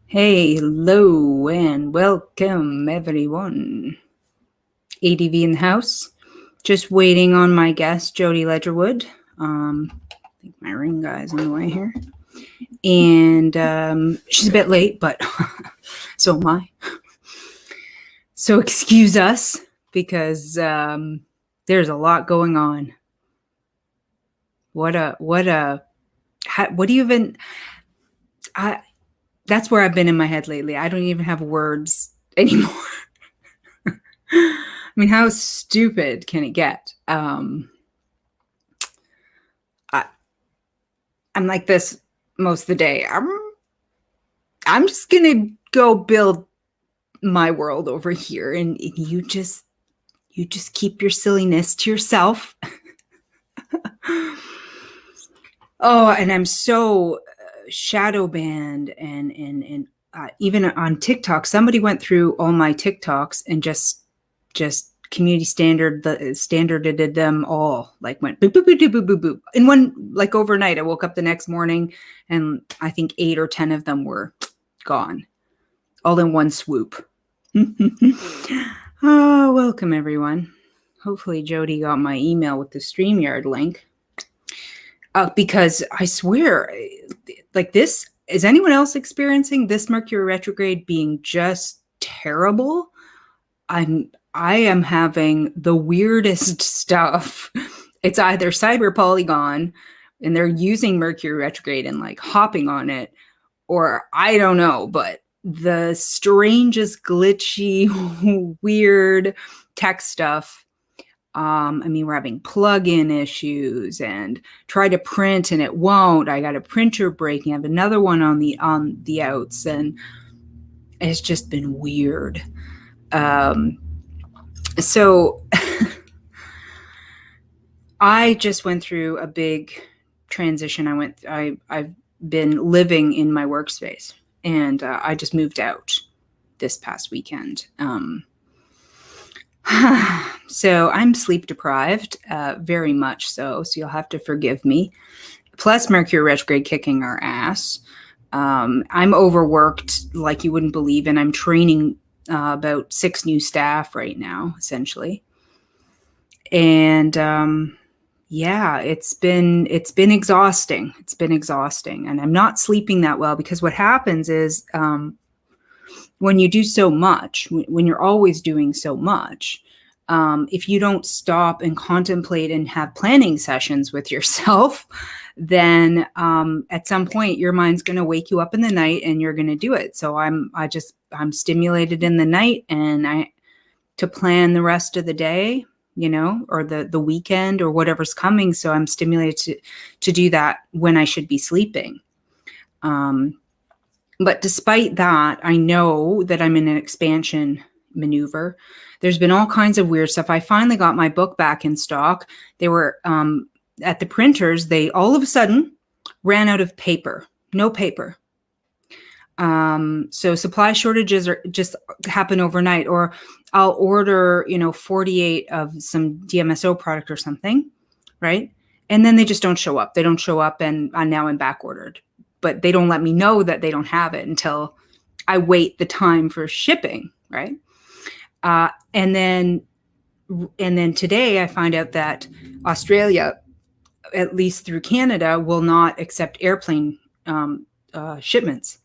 Hey, hello, and welcome, everyone. ADV in the house. Just waiting on my guest, Jody Ledgerwood. I think my ring guy's on the way here. And she's a bit late, but so am I. So excuse us, because there's a lot going on. What do you even... that's where I've been in my head lately. I don't even have words anymore. I mean, how stupid can it get? I'm like this most of the day. I'm just gonna go build my world over here, and you just keep your silliness to yourself. Oh, and I'm so shadow banned, and even on TikTok, somebody went through all my TikToks and just community standarded them all, like went boop boop boop boop boop boop boop. And one, like overnight, I woke up the next morning and I think 8 or 10 of them were gone, all in one swoop. Oh, welcome everyone. Hopefully Jody got my email with the StreamYard link. Because I swear, like this, is anyone else experiencing this Mercury retrograde being just terrible? I am having the weirdest stuff. It's either cyber polygon and they're using Mercury retrograde and like hopping on it, or I don't know, but the strangest, glitchy, weird tech stuff. I mean, we're having plug-in issues and try to print and it won't. I got a printer breaking. I have another one on the outs, and it's just been weird. So I just went through a big transition. I've been living in my workspace, and I just moved out this past weekend. So I'm sleep deprived, very much so. So you'll have to forgive me. Plus Mercury retrograde kicking our ass. I'm overworked like you wouldn't believe, and I'm training about 6 new staff right now, essentially. And yeah, it's been exhausting. It's been exhausting, and I'm not sleeping that well, because what happens is when you do so much, when you're always doing so much, if you don't stop and contemplate and have planning sessions with yourself, then at some point your mind's going to wake you up in the night and you're going to do it. So I'm stimulated in the night, and to plan the rest of the day, or the weekend or whatever's coming. So I'm stimulated to do that when I should be sleeping. But despite that, I know that I'm in an expansion maneuver. There's been all kinds of weird stuff. I finally got my book back in stock. They were at the printers. They all of a sudden ran out of paper. No paper. So supply shortages just happen overnight. Or I'll order, 48 of some DMSO product or something, right? And then they just don't show up. They don't show up, and now I'm back ordered. But they don't let me know that they don't have it until I wait the time for shipping, right? And then today I find out that Australia, at least through Canada, will not accept airplane shipments.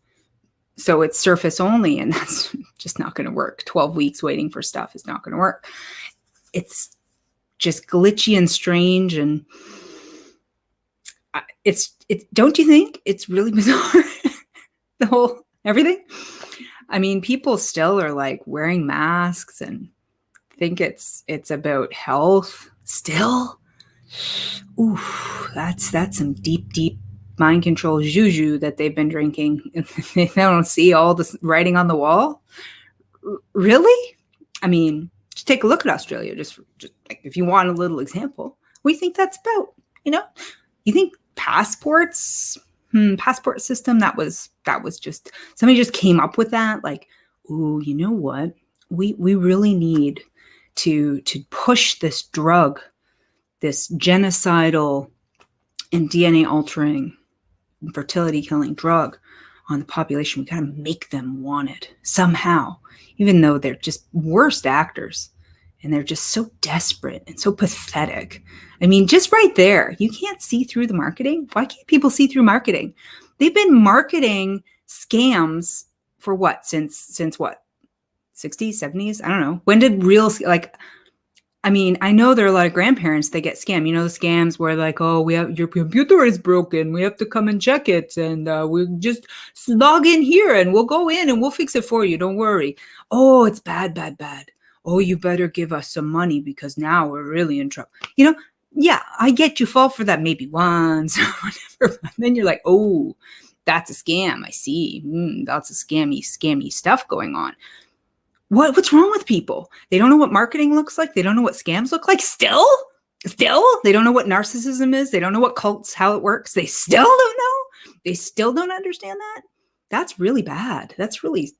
So it's surface only, and that's just not going to work. 12 weeks waiting for stuff is not going to work. It's just glitchy and strange, and it's don't you think it's really bizarre? The whole everything. I mean, people still are like wearing masks and think it's about health still. Ooh, that's some deep mind control juju that they've been drinking. They don't see all this writing on the wall. Really? I mean, just take a look at Australia. Just like, if you want a little example, what do you think that's about? You think passports, passport system, that was just, somebody just came up with that, like, ooh, you know what, we really need to push this drug, this genocidal and DNA altering, fertility killing drug on the population. We got to make them want it somehow, even though they're just worst actors and they're just so desperate and so pathetic. I mean, just right there, you can't see through the marketing. Why can't people see through marketing? They've been marketing scams for what? Since what? 60s, 70s? I don't know. When did real, like, I mean, I know there are a lot of grandparents that get scammed. You know, the scams where like, oh, we have your computer is broken. We have to come and check it. And we just log in here and we'll go in and we'll fix it for you. Don't worry. Oh, it's bad, bad, bad. Oh, you better give us some money because now we're really in trouble. You know, yeah, I get you fall for that maybe once or whatever. And then you're like, oh, that's a scam. I see. That's a scammy stuff going on. What's wrong with people? They don't know what marketing looks like. They don't know what scams look like. Still, they don't know what narcissism is. They don't know what cults, how it works. They still don't know. They still don't understand that. That's really bad. That's really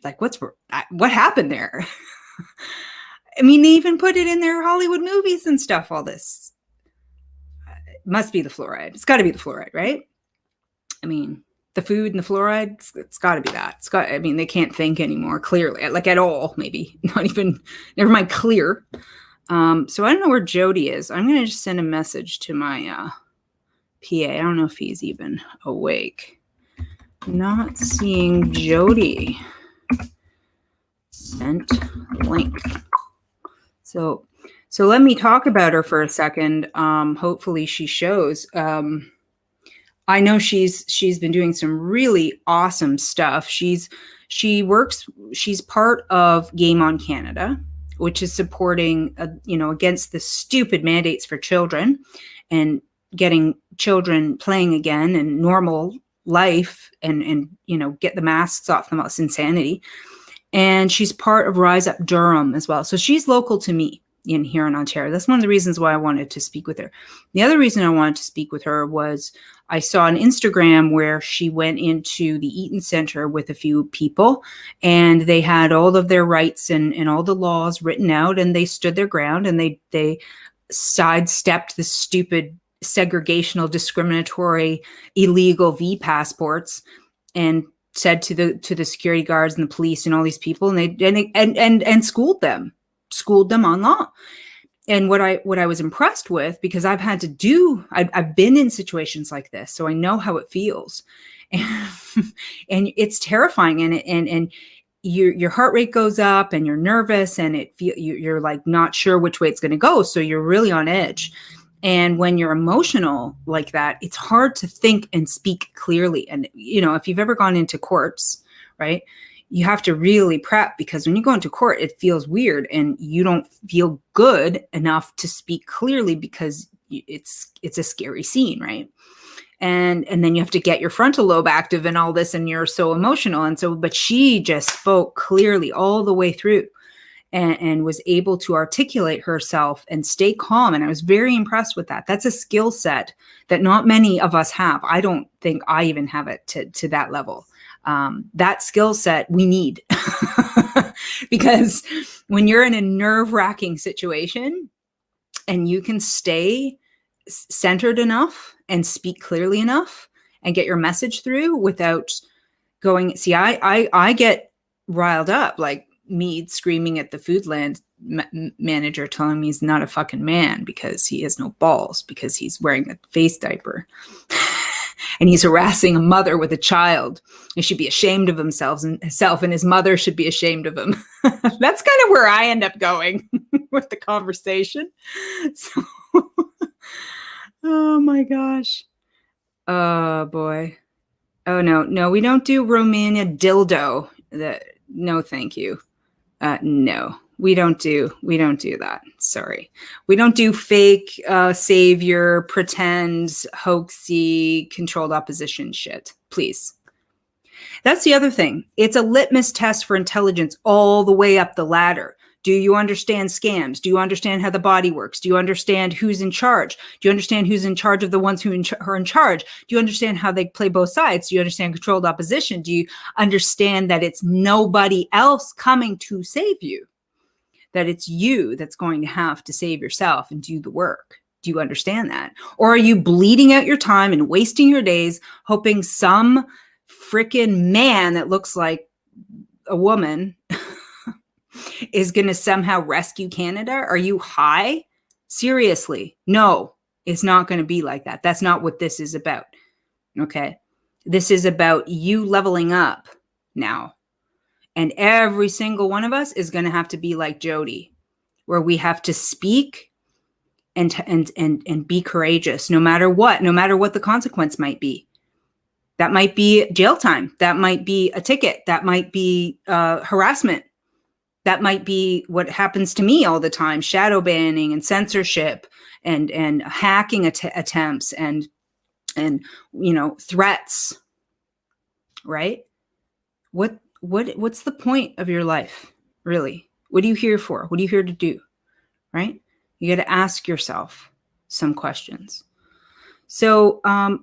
like, what happened there? I mean, they even put it in their Hollywood movies and stuff, all this. It must be the fluoride. It's got to be the fluoride, right? I mean, the food and the fluoride, it's got to be that. I mean, they can't think anymore, clearly, like at all, maybe. Not even, never mind clear. So I don't know where Jody is. I'm going to just send a message to my PA. I don't know if he's even awake. Not seeing Jody. Sent link. So let me talk about her for a second. Hopefully she shows. I know she's been doing some really awesome stuff. She's part of Game On Canada, which is supporting, against the stupid mandates for children and getting children playing again and normal life and get the masks off them. It's insanity. And she's part of Rise Up Durham as well. So she's local to me here in Ontario. That's one of the reasons why I wanted to speak with her. The other reason I wanted to speak with her was I saw on Instagram where she went into the Eaton Center with a few people and they had all of their rights and all the laws written out and they stood their ground and they sidestepped the stupid segregational, discriminatory, illegal V-passports and said to the security guards and the police and all these people and schooled them on law. And what I was impressed with, because I've been in situations like this, so I know how it feels, and it's terrifying, and your heart rate goes up, and you're nervous, and you're like not sure which way it's going to go, so you're really on edge. And when you're emotional like that, it's hard to think and speak clearly. And if you've ever gone into courts, right? You have to really prep because when you go into court, it feels weird and you don't feel good enough to speak clearly because it's a scary scene, right? And then you have to get your frontal lobe active and all this, and you're so emotional. But she just spoke clearly all the way through and was able to articulate herself and stay calm. And I was very impressed with that. That's a skill set that not many of us have. I don't think I even have it to that level. That skill set we need because when you're in a nerve-wracking situation and you can stay centered enough and speak clearly enough and get your message through without going, see, I get riled up, like me screaming at the Foodland manager telling me he's not a fucking man because he has no balls because he's wearing a face diaper. And he's harassing a mother with a child. He should be ashamed of himself, and his mother should be ashamed of him. That's kind of where I end up going with the conversation. So, oh my gosh. Oh boy. Oh no, we don't do Romania dildo. No, thank you. No. We don't do that. Sorry. We don't do fake savior, pretend, hoaxy, controlled opposition shit. Please. That's the other thing. It's a litmus test for intelligence all the way up the ladder. Do you understand scams? Do you understand how the body works? Do you understand who's in charge? Do you understand who's in charge of the ones who are in charge? Do you understand how they play both sides? Do you understand controlled opposition? Do you understand that it's nobody else coming to save you? That it's you that's going to have to save yourself and do the work. Do you understand that? Or are you bleeding out your time and wasting your days hoping some freaking man that looks like a woman is going to somehow rescue Canada? Are you high? Seriously. No, it's not going to be like that. That's not what this is about. Okay. This is about you leveling up now. And every single one of us is going to have to be like Jody, where we have to speak and be courageous, no matter what the consequence might be. That might be jail time. That might be a ticket. That might be harassment. That might be what happens to me all the time: shadow banning and censorship and hacking attempts and threats. Right? What's the point of your life, really? What are you here for? What are you here to do? Right? You got to ask yourself some questions. So I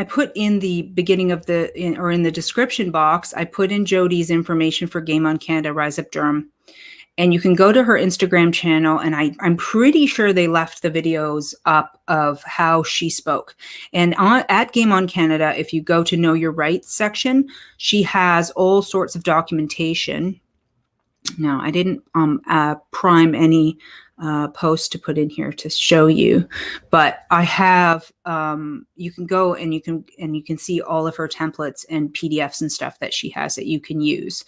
put in the beginning of in the description box, I put in Jody's information for Game on Canada, Rise Up Durham. And you can go to her Instagram channel, and I'm pretty sure they left the videos up of how she spoke. And at Game on Canada, if you go to Know Your Rights section, she has all sorts of documentation. Now, I didn't prime any post to put in here to show you, but I have. You can go and you can see all of her templates and PDFs and stuff that she has that you can use.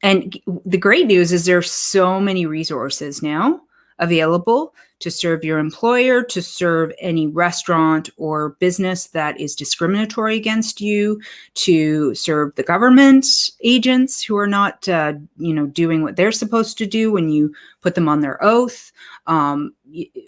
And the great news is there's so many resources now available to serve your employer, to serve any restaurant or business that is discriminatory against you, to serve the government agents who are not, doing what they're supposed to do when you put them on their oath.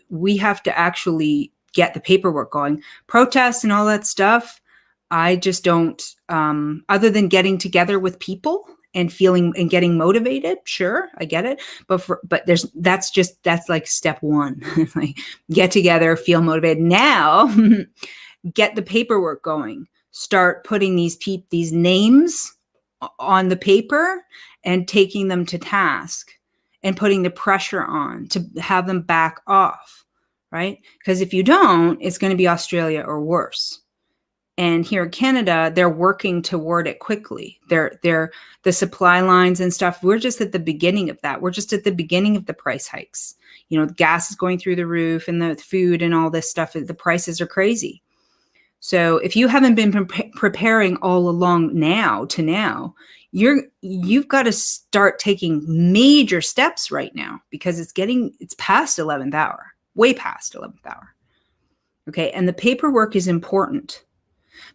We have to actually get the paperwork going. Protests and all that stuff, I just don't, other than getting together with people and feeling and getting motivated. Sure, I get it. But that's like step one. Like, get together, feel motivated. Now get the paperwork going. Start putting these names on the paper and taking them to task and putting the pressure on to have them back off, right? Because if you don't, it's going to be Australia or worse. And here in Canada, they're working toward it quickly. They're the supply lines and stuff. We're just at the beginning of that. We're just at the beginning of the price hikes. The gas is going through the roof, and the food and all this stuff. The prices are crazy. So if you haven't been preparing all along now, you've got to start taking major steps right now, because it's past 11th hour, way past 11th hour. Okay, and the paperwork is important,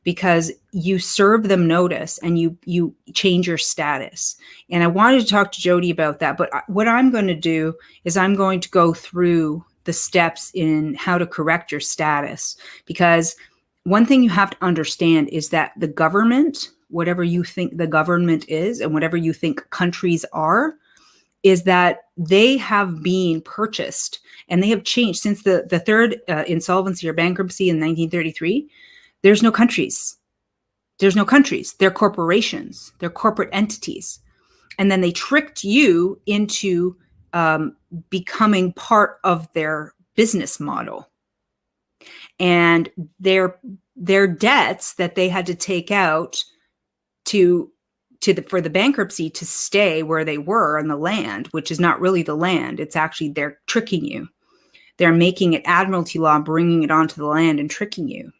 because you serve them notice and you change your status. And I wanted to talk to Jody about that. But what I'm going to do is I'm going to go through the steps in how to correct your status. Because one thing you have to understand is that the government, whatever you think the government is and whatever you think countries are, is that they have been purchased and they have changed since the third insolvency or bankruptcy in 1933. There's no countries. They're corporations. They're corporate entities. And then they tricked you into becoming part of their business model. And their debts that they had to take out for the bankruptcy to stay where they were on the land, which is not really the land. It's actually, they're tricking you. They're making it admiralty law, bringing it onto the land and tricking you.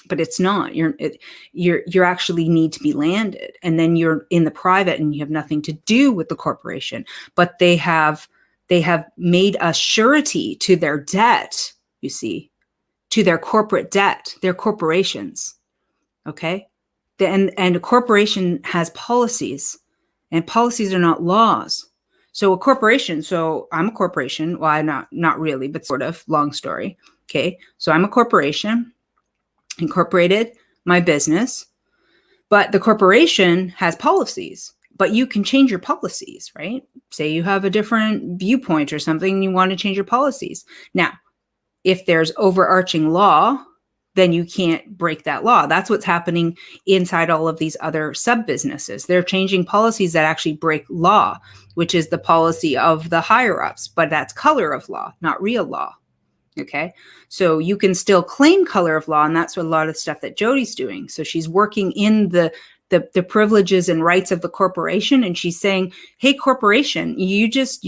But it's not. You're actually need to be landed, and then you're in the private, and you have nothing to do with the corporation. But they have made a surety to their debt. You see, to their corporate debt. They're corporations, okay. And a corporation has policies, and policies are not laws. So a corporation. So I'm a corporation. Well, I'm not really, but sort of. Long story. Okay. So I'm a corporation. Incorporated my business, but the corporation has policies, but you can change your policies, right? Say you have a different viewpoint or something and you want to change your policies. Now, if there's overarching law, then you can't break that law. That's what's happening inside all of these other sub businesses. They're changing policies that actually break law, which is the policy of the higher ups, but that's color of law, not real law. Okay. So you can still claim color of law. And that's what a lot of the stuff that Jody's doing. So she's working in the privileges and rights of the corporation. And she's saying, hey, corporation, you just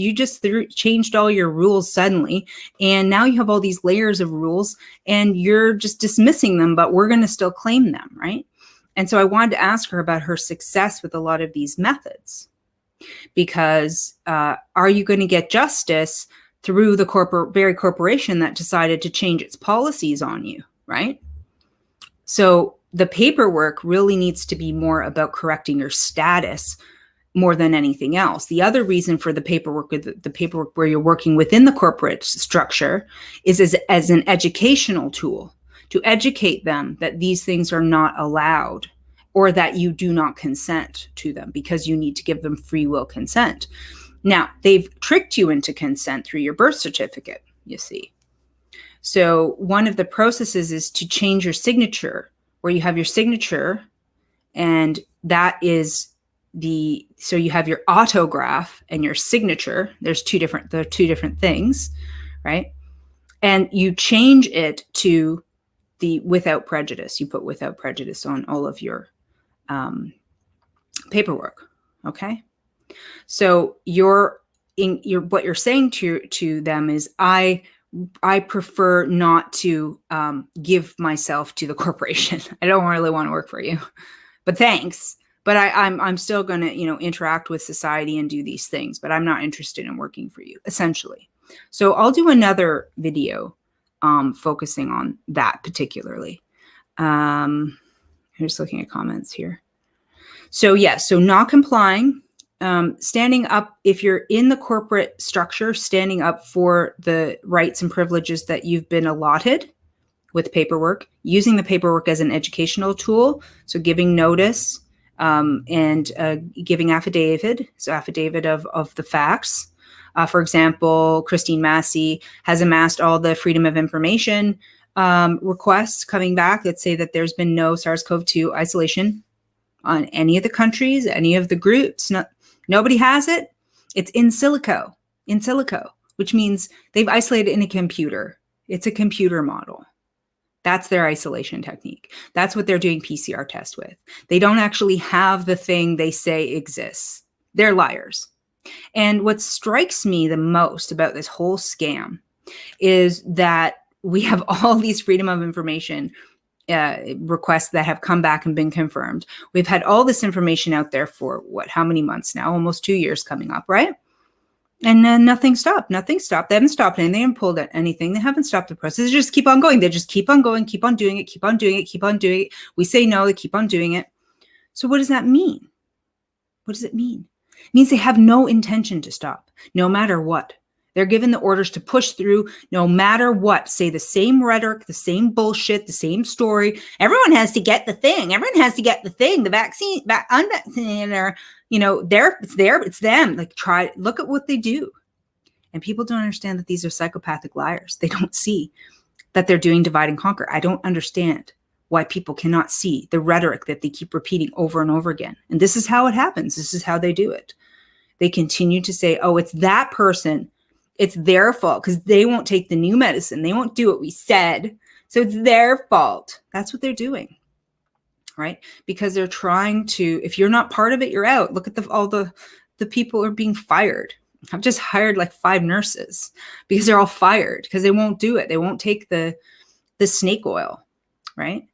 changed all your rules suddenly. And now you have all these layers of rules and you're just dismissing them, but we're going to still claim them. Right. And so I wanted to ask her about her success with a lot of these methods, because are you going to get justice through the very corporation that decided to change its policies on you, right? So the paperwork really needs to be more about correcting your status more than anything else. The other reason for the paperwork where you're working within the corporate structure is as an educational tool to educate them that these things are not allowed, or that you do not consent to them, because you need to give them free will consent. Now, they've tricked you into consent through your birth certificate, you see. So one of the processes is to change your signature, where you have your signature, and that is so you have your autograph and your signature. There are two different things, right? And you change it to the without prejudice. You put without prejudice on all of your paperwork, okay? So what you're saying to them is, I prefer not to give myself to the corporation. I don't really want to work for you, but thanks. But I'm still going to interact with society and do these things. But I'm not interested in working for you, essentially. So I'll do another video focusing on that particularly. I'm just looking at comments here. So yes, so not complying. Standing up, if you're in the corporate structure, standing up for the rights and privileges that you've been allotted with paperwork, using the paperwork as an educational tool. So giving notice and giving affidavit, so affidavit of the facts. For example, Christine Massey has amassed all the Freedom of Information requests coming back that say that there's been no SARS-CoV-2 isolation on any of the countries, any of the groups. Nobody has it. It's in silico, which means they've isolated in a computer. It's a computer model. That's their isolation technique. That's what they're doing PCR tests with. They don't actually have the thing they say exists. They're liars. And what strikes me the most about this whole scam is that we have all these Freedom of Information requests that have come back and been confirmed. We've had all this information out there for how many months now? Almost 2 years coming up, right? And then nothing stopped. They haven't stopped anything. They haven't pulled at anything. They haven't stopped the process. They just keep on going. They just keep on going, keep on doing it. We say no, they keep on doing it. So what does that mean? What does it mean? It means they have no intention to stop, no matter what. They're given the orders to push through no matter what. Say the same rhetoric, the same bullshit, the same story. Everyone has to get the thing. Everyone has to get the thing. The vaccine, unvaccinated are, it's them. Like, look at what they do. And people don't understand that these are psychopathic liars. They don't see that they're doing divide and conquer. I don't understand why people cannot see the rhetoric that they keep repeating over and over again. And this is how it happens. This is how they do it. They continue to say, oh, it's that person. It's their fault because they won't take the new medicine. They won't do what we said. So it's their fault. That's what they're doing, right? Because they're trying to, if you're not part of it, you're out. Look at all the people are being fired. I've just hired like 5 nurses because they're all fired because they won't do it. They won't take the snake oil, right?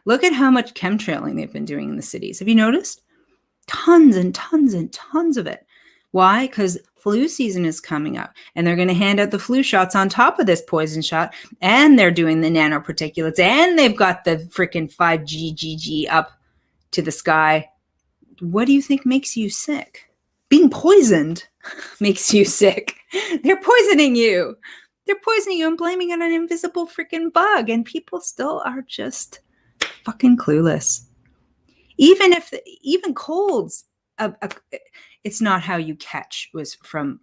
Look at how much chemtrailing they've been doing in the cities. Have you noticed? Tons and tons and tons of it. Why? Because flu season is coming up and they're going to hand out the flu shots on top of this poison shot, and they're doing the nanoparticulates, and they've got the freaking 5G GG up to the sky. What do you think makes you sick? Being poisoned makes you sick. They're poisoning you. They're poisoning you and blaming it on an invisible freaking bug, and people still are just fucking clueless. Even colds, it's not how you catch was from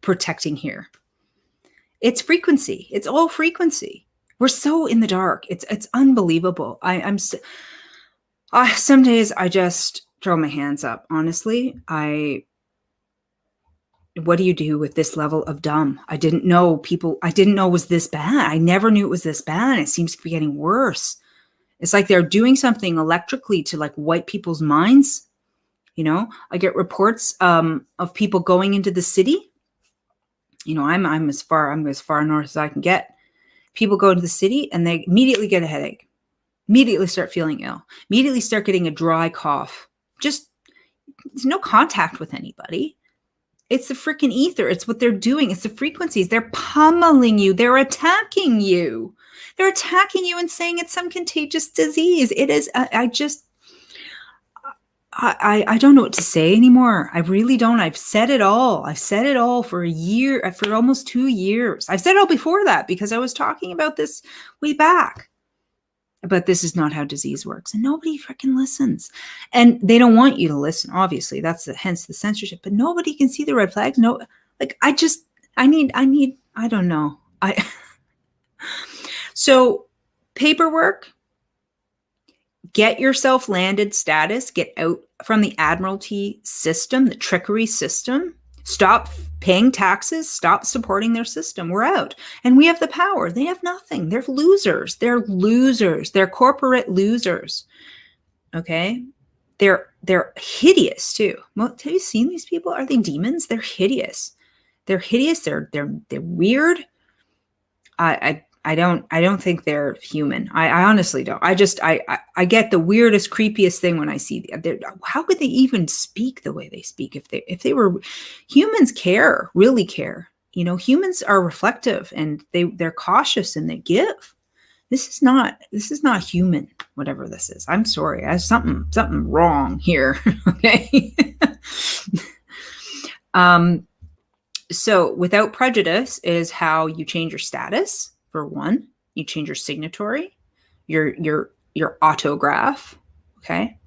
protecting here. It's frequency. It's all frequency. We're so in the dark. It's unbelievable. Some days I just throw my hands up. Honestly, what do you do with this level of dumb? I didn't know it was this bad. I never knew it was this bad. It seems to be getting worse. It's like they're doing something electrically to like wipe people's minds. You know, I get reports of people going into the city. You know, I'm as far north as I can get. People go to the city and they immediately get a headache, immediately start feeling ill, immediately start getting a dry cough. Just there's no contact with anybody. It's the freaking ether. It's what they're doing. It's the frequencies. They're pummeling you. They're attacking you. They're attacking you and saying it's some contagious disease. It is. I don't know what to say anymore. I really don't. I've said it all. I've said it all for a year, for almost 2 years. I've said it all before that because I was talking about this way back. But this is not how disease works. And nobody freaking listens. And they don't want you to listen, obviously. That's hence the censorship. But nobody can see the red flags. No, like I don't know. So paperwork, get yourself landed status, get out from the Admiralty system, the trickery system. Stop paying taxes. Stop supporting their system. We're out. And we have the power. They have nothing. They're losers. They're losers. They're corporate losers. Okay? They're hideous too. Well, have you seen these people? Are they demons? They're hideous. They're hideous. They're weird. I don't think they're human. I honestly don't. I get the weirdest, creepiest thing when I see how could they even speak the way they speak if they were humans really care. You know, humans are reflective and they're cautious and they give. This is not human, whatever this is. I'm sorry. I have something wrong here. Okay. So without prejudice is how you change your status. For one, you change your signatory, your autograph, okay?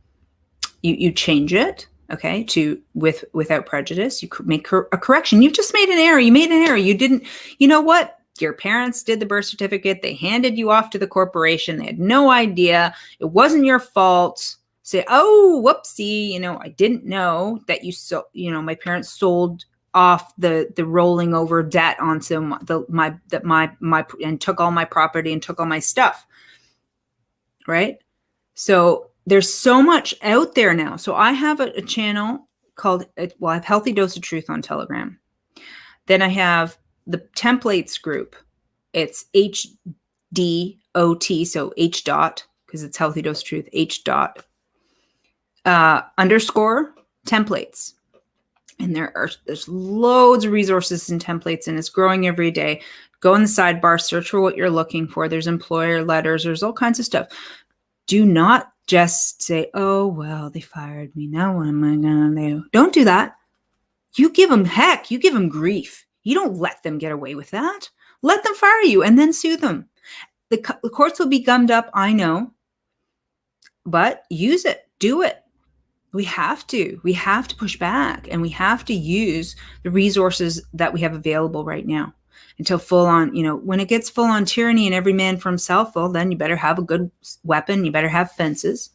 You change it, okay, to without prejudice. You make a correction. You've just made an error. You made an error. You didn't, you know what? Your parents did the birth certificate. They handed you off to the corporation. They had no idea. It wasn't your fault. Say, oh, whoopsie, you know, I didn't know that my parents sold off the rolling over debt onto my and took all my property and took all my stuff. Right? So there's so much out there now. So I have a channel called, I have Healthy Dose of Truth on Telegram. Then I have the templates group. It's HDOT, so H dot, because it's Healthy Dose of Truth, H dot _ templates. And there's loads of resources and templates, and it's growing every day. Go in the sidebar, search for what you're looking for. There's employer letters. There's all kinds of stuff. Do not just say, oh, well, they fired me. Now what am I going to do? Don't do that. You give them grief. You don't let them get away with that. Let them fire you and then sue them. The courts will be gummed up, I know. But use it. Do it. We have to push back, and we have to use the resources that we have available right now until full on, when it gets full on tyranny and every man for himself, well, then you better have a good weapon. You better have fences,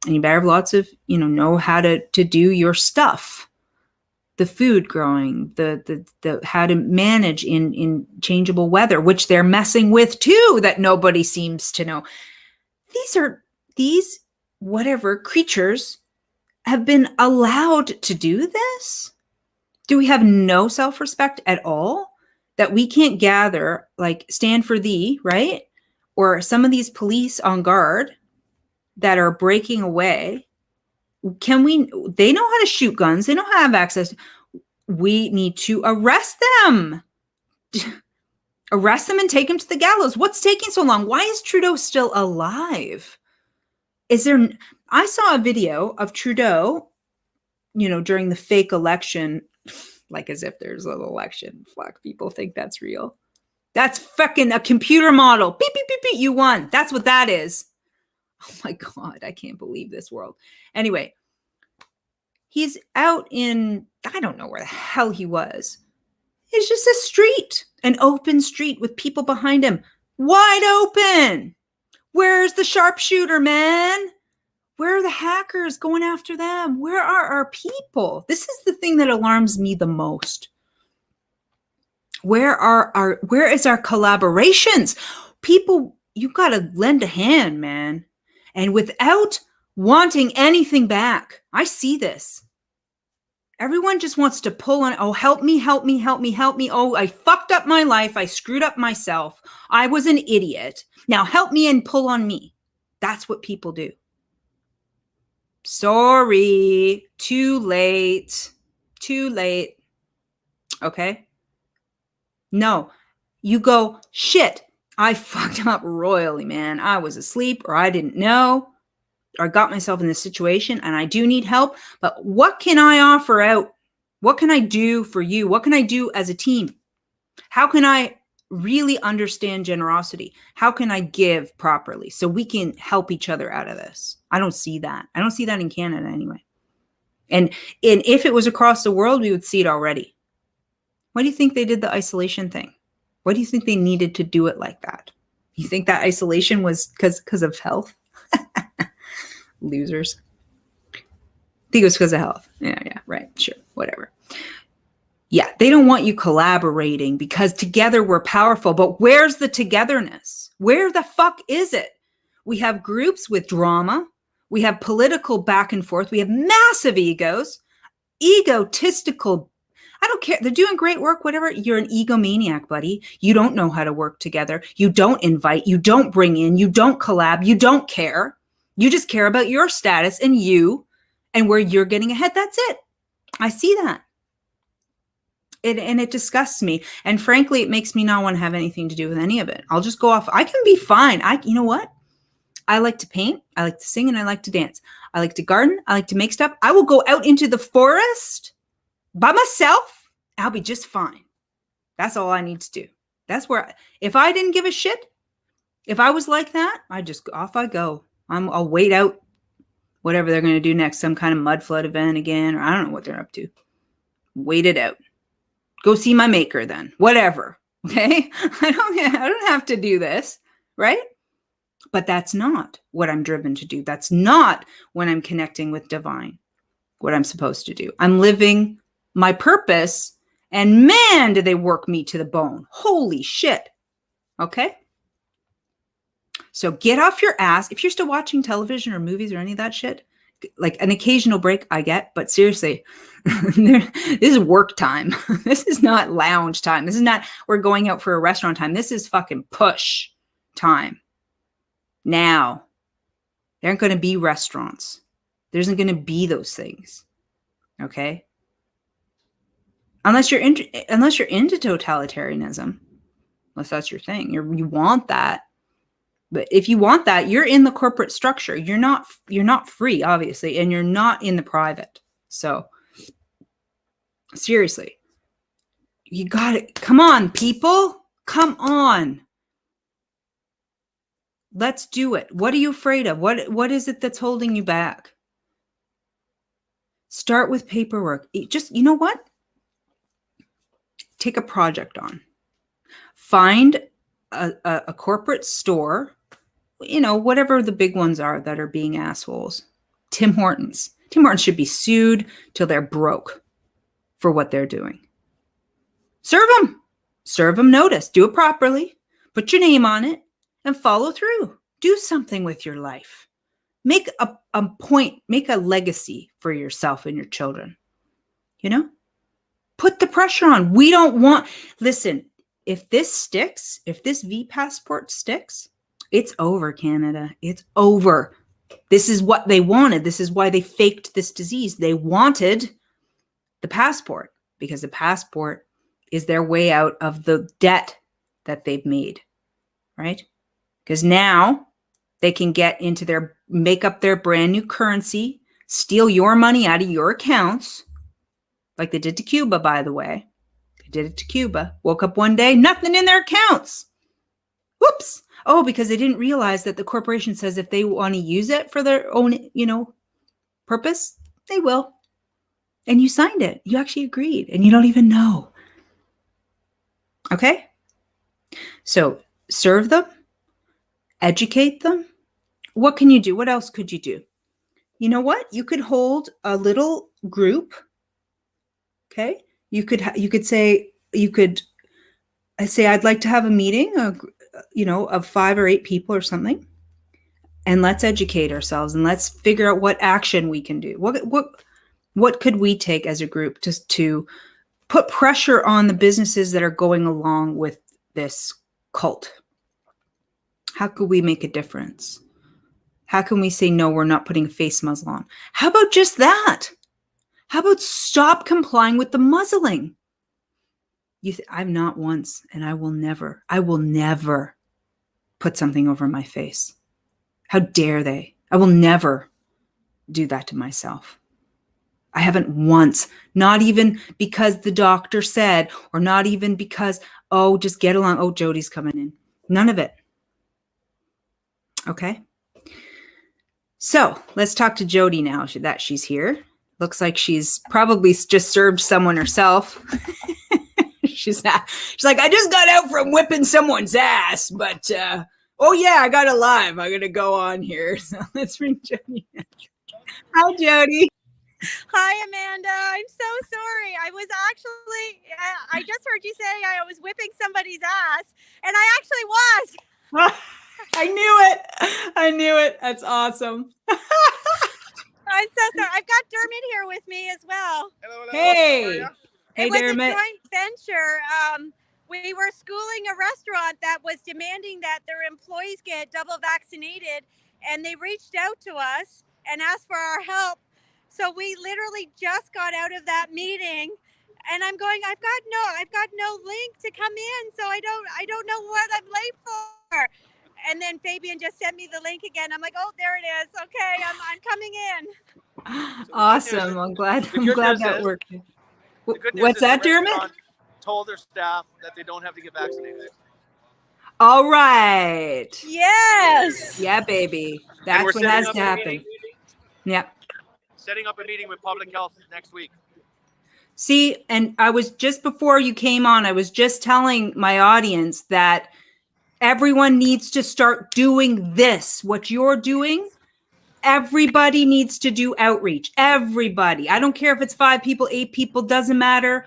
and you better have lots of, know how to do your stuff, the food growing, the how to manage in changeable weather, which they're messing with too, that nobody seems to know. These whatever creatures have been allowed to do this? Do we have no self-respect at all? That we can't gather, like stand for thee, right? Or some of these police on guard that are breaking away. They know how to shoot guns. They know how to have access. We need to arrest them. Arrest them and take them to the gallows. What's taking so long? Why is Trudeau still alive? I saw a video of Trudeau, during the fake election, like as if there's an election. Black people think that's real. That's fucking a computer model. Beep, beep, beep, beep. You won. That's what that is. Oh my God. I can't believe this world. Anyway, he's out in, I don't know where the hell he was. It's just a street, an open street with people behind him. Wide open. Where's the sharpshooter, man? Where are the hackers going after them? Where are our people? This is the thing that alarms me the most. Where is our collaborations? People, you got to lend a hand, man. And without wanting anything back. I see this. Everyone just wants to pull on, oh, help me, help me, help me, help me. Oh, I fucked up my life. I screwed up myself. I was an idiot. Now help me and pull on me. That's what people do. Sorry, too late. Too late. Okay? No, you go, shit, I fucked up royally, man. I was asleep or I didn't know or I got myself in this situation and I do need help. But what can I offer out? What can I do for you? What can I do as a team? How can I really understand generosity? How can I give properly so we can help each other out of this? I don't see that. I don't see that in Canada anyway. And if it was across the world, we would see it already. Why do you think they did the isolation thing? Why do you think they needed to do it like that? You think that isolation was because of health? Losers. I think it was because of health. Yeah, right. Sure. Whatever. Yeah, they don't want you collaborating because together we're powerful. But where's the togetherness? Where the fuck is it? We have groups with drama. We have political back and forth. We have massive egos, egotistical. I don't care. They're doing great work, whatever. You're an egomaniac, buddy. You don't know how to work together. You don't invite. You don't bring in. You don't collab. You don't care. You just care about your status and you and where you're getting ahead. That's it. I see that. And it disgusts me. And frankly, it makes me not want to have anything to do with any of it. I'll just go off. I can be fine. You know what? I like to paint. I like to sing and I like to dance. I like to garden. I like to make stuff. I will go out into the forest by myself. I'll be just fine. That's all I need to do. That's where, if I didn't give a shit, if I was like that, off I go. I'll wait out whatever they're going to do next, some kind of mud flood event again, or I don't know what they're up to. Wait it out. Go see my maker then. Whatever. Okay? I don't have to do this, right? But that's not what I'm driven to do. That's not when I'm connecting with divine, what I'm supposed to do. I'm living my purpose, and man, do they work me to the bone. Holy shit. Okay? So get off your ass. If you're still watching television or movies or any of that shit, like an occasional break I get, but seriously, this is work time. This is not lounge time. This is not we're going out for a restaurant time. This is fucking push time. Now, there aren't going to be restaurants. There isn't going to be those things. Okay? Unless you're into totalitarianism, unless that's your thing. You want that. But if you want that, you're in the corporate structure. You're not free, obviously, and you're not in the private. So seriously, you got it. Come on, people. Come on. Let's do it. What are you afraid of? What is it that's holding you back? Start with paperwork. You know what? Take a project on. Find a corporate store, whatever the big ones are that are being assholes. Tim Hortons. Tim Hortons should be sued till they're broke for what they're doing. Serve them. Serve them notice. Do it properly. Put your name on it and follow through. Do something with your life. Make a point. Make a legacy for yourself and your children. Put the pressure on. We don't want... Listen, if this sticks, if this V passport sticks, it's over, Canada. It's over. This is what they wanted. This is why they faked this disease. They wanted the passport because the passport is their way out of the debt that they've made, right? Because now they can make up their brand new currency, steal your money out of your accounts, like they did to Cuba, by the way. They did it to Cuba. Woke up one day, nothing in their accounts. Whoops. Oh, because they didn't realize that the corporation says if they want to use it for their own, purpose, they will. And you signed it. You actually agreed, and you don't even know. Okay? So serve them, educate them. What can you do? What else could you do? you know what? You could hold a little group. Okay. You could say, I'd like to have a meeting, of 5 or 8 people or something. And let's educate ourselves and let's figure out what action we can do. What could we take as a group just to put pressure on the businesses that are going along with this cult? How could we make a difference? How can we say, no, we're not putting a face muzzle on? How about just that? How about stop complying with the muzzling? I'm not once, and I will never put something over my face. How dare they? I will never do that to myself. I haven't once, not even because the doctor said, or not even because, just get along. Oh, Jody's coming in. None of it. Okay. So let's talk to Jody now that she's here. Looks like she's probably just served someone herself. She's like, I just got out from whipping someone's ass, but oh yeah, I got alive. I'm gonna go on here. So let's bring Jody in. Hi, Jody. Hi, Amanda. I'm so sorry. I just heard you say I was whipping somebody's ass, and I actually was. I knew it. That's awesome. I'm so sorry. I've got Dermot here with me as well. Hello. Hey. It was Dermot. A joint venture. We were schooling a restaurant that was demanding that their employees get double vaccinated, and they reached out to us and asked for our help. So we literally just got out of that meeting, and I'm going, I've got no link to come in, so I don't know what I'm late for. And then Fabian just sent me the link again. I'm like, oh, there it is. Okay, I'm coming in. Awesome. I'm glad that worked. What's that, Dermot? Told their staff that they don't have to get vaccinated. All right. Yes. Yeah, baby. That's what has to happen. Yeah. Setting up a meeting with public health next week. See, and I was just before you came on, I was just telling my audience that everyone needs to start doing this. What you're doing, everybody needs to do outreach. Everybody. I don't care if it's 5 people, 8 people, doesn't matter.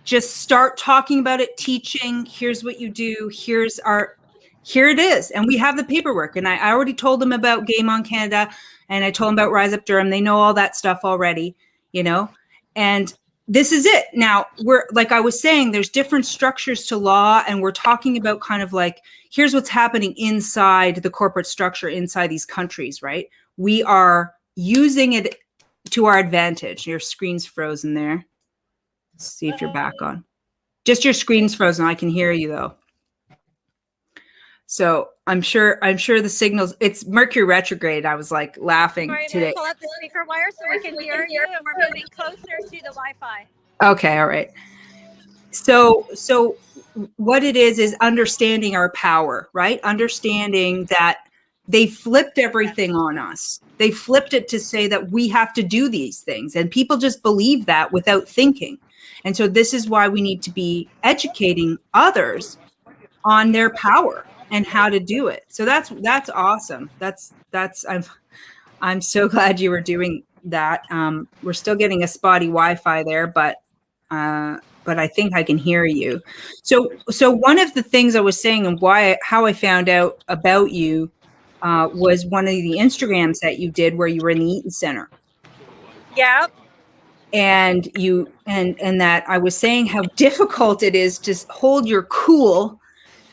Just start talking about it, teaching. Here's what you do. Here it is. And we have the paperwork. And I already told them about Game On Canada, and I told them about Rise Up Durham. They know all that stuff already, and this is it. Now, we're, like I was saying, there's different structures to law, and we're talking about kind of like, here's what's happening inside the corporate structure inside these countries, right? We are using it to our advantage. Your screen's frozen there. Let's see if you're back on. Just your screen's frozen. I can hear you though. So I'm sure the signals, it's Mercury retrograde. I was like laughing today. Pull up the speaker wire so we can hear you, and we're moving closer to the Wi-Fi. Okay. All right. So what it is understanding our power, right? Understanding that they flipped everything on us. They flipped it to say that we have to do these things, and people just believe that without thinking. And so this is why we need to be educating others on their power and how to do it. So that's awesome. I'm so glad you were doing that. We're still getting a spotty Wi-Fi there, but I think I can hear you. So one of the things I was saying and how I found out about you was one of the Instagrams that you did where you were in the Eaton Center. Yep. And and that I was saying how difficult it is to hold your cool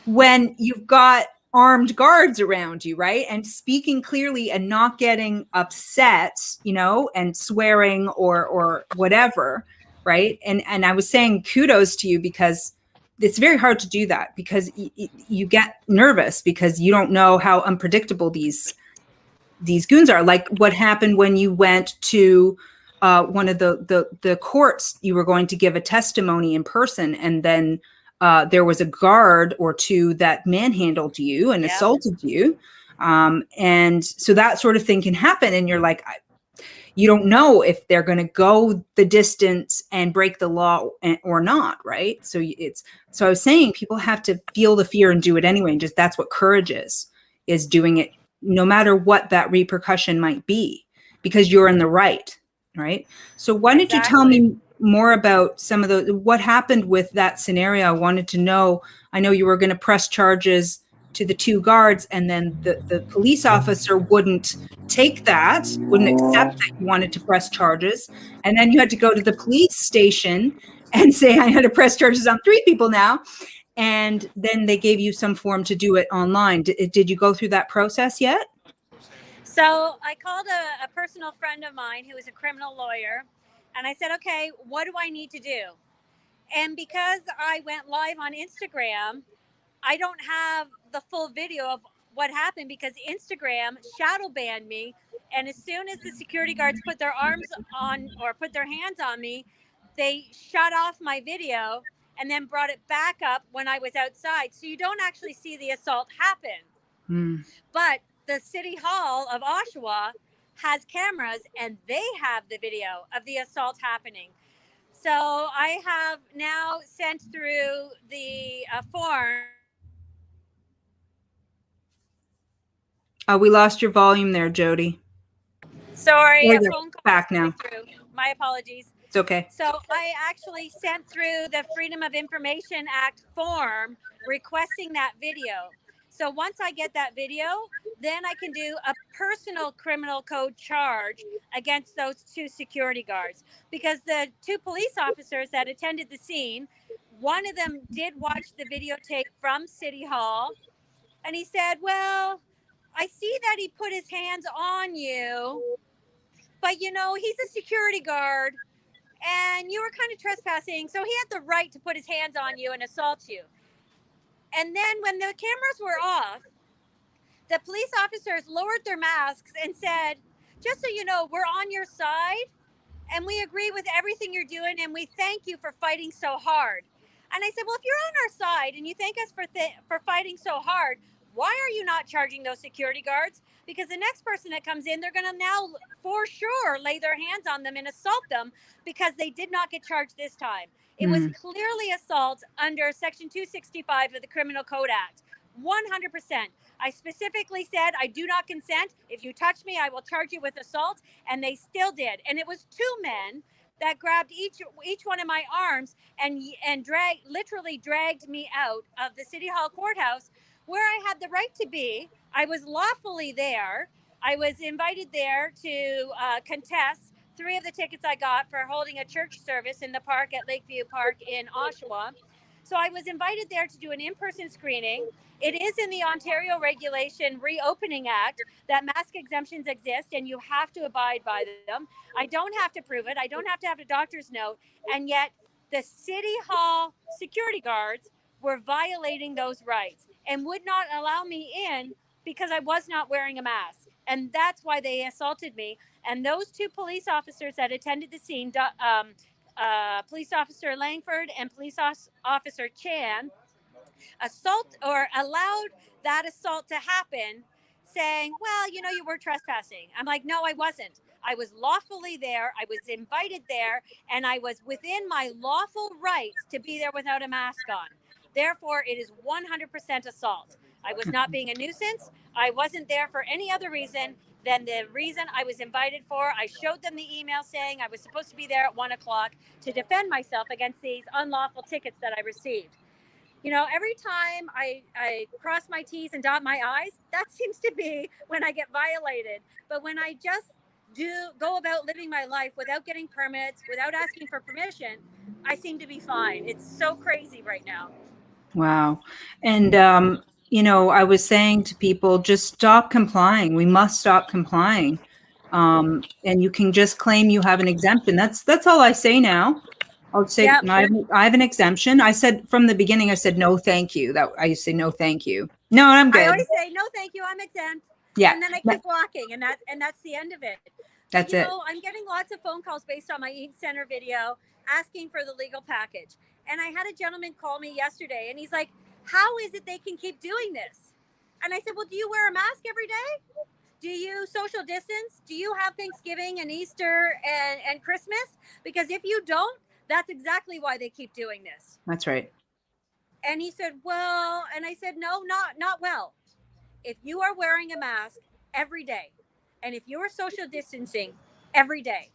when you've got armed guards around you, right? And speaking clearly and not getting upset, and swearing or whatever, right? And I was saying kudos to you, because it's very hard to do that, because you get nervous because you don't know how unpredictable these goons are. Like what happened when you went to one of the courts, you were going to give a testimony in person, and then there was a guard or two that manhandled you and assaulted you. And so that sort of thing can happen. And you're like, you don't know if they're going to go the distance and break the law or not. Right. So I was saying people have to feel the fear and do it anyway. And that's what courage is doing it no matter what that repercussion might be. because you're in the right. Right. So why don't you tell me more about some of what happened with that scenario? I wanted to know. I know you were going to press charges to the 2 guards, and then the police officer wouldn't wouldn't accept that you wanted to press charges. And then you had to go to the police station and say, I had to press charges on 3 people now. And then they gave you some form to do it online. Did you go through that process yet? So I called a personal friend of mine who is a criminal lawyer, and I said, okay, what do I need to do? And because I went live on Instagram, I don't have the full video of what happened because Instagram shadow banned me. And as soon as the security guards put their arms on or put their hands on me, they shut off my video and then brought it back up when I was outside. So you don't actually see the assault happen. But the City Hall of Oshawa has cameras and they have the video of the assault happening. So I have now sent through the form. We lost your volume there, Jody. Sorry, a phone call back now. Through. My apologies. It's okay. So I actually sent through the Freedom of Information Act form requesting that video. So once I get that video, then I can do a personal criminal code charge against those 2 security guards. Because the 2 police officers that attended the scene, one of them did watch the videotape from City Hall. And he said, well, I see that he put his hands on you, but you know, he's a security guard and you were kind of trespassing. So he had the right to put his hands on you and assault you. And then when the cameras were off, the police officers lowered their masks and said, just so you know, we're on your side and we agree with everything you're doing and we thank you for fighting so hard. And I said, well, if you're on our side and you thank us for fighting so hard, why are you not charging those security guards? Because the next person that comes in, they're going to now for sure lay their hands on them and assault them because they did not get charged this time. It was clearly assault under Section 265 of the Criminal Code Act. 100%. I specifically said, I do not consent. If you touch me, I will charge you with assault. And they still did. And it was 2 men that grabbed each one of my arms and literally dragged me out of the City Hall courthouse where I had the right to be. I was lawfully there. I was invited there to contest 3 of the tickets I got for holding a church service in the park at Lakeview Park in Oshawa. So I was invited there to do an in-person screening. It is in the Ontario Regulation Reopening Act that mask exemptions exist and you have to abide by them. I don't have to prove it. I don't have to have a doctor's note. And yet the City Hall security guards were violating those rights and would not allow me in because I was not wearing a mask. And that's why they assaulted me. And those 2 police officers that attended the scene, Police Officer Langford and Police Officer Chan, allowed that assault to happen, saying, well, you know, you were trespassing. I'm like, no, I wasn't. I was lawfully there. I was invited there, and I was within my lawful rights to be there without a mask on. Therefore, it is 100% assault. I was not being a nuisance. I wasn't there for any other reason than the reason I was invited for. I showed them the email saying I was supposed to be there at 1:00 to defend myself against these unlawful tickets that I received. You know, every time I cross my T's and dot my I's, that seems to be when I get violated. But when I just go about living my life without getting permits, without asking for permission, I seem to be fine. It's so crazy right now. Wow. And, you know, I was saying to people, just stop complying. We must stop complying. And you can just claim you have an exemption. That's all I say now. I'll say, Yep. I have an exemption. I said from the beginning, I said, no, thank you. That I used to say, no, thank you. No, I'm good. I always say, no, thank you. I'm exempt. Yeah. And then I keep walking and that's the end of it. That's it. I'm getting lots of phone calls based on my Eat Center video asking for the legal package. And I had a gentleman call me yesterday and he's like, how is it they can keep doing this? And I said, well, do you wear a mask every day? Do you social distance? Do you have Thanksgiving and Easter and Christmas? Because if you don't, that's exactly why they keep doing this. That's right. And he said, well, and I said, no, not well. If you are wearing a mask every day And if you are social distancing every day,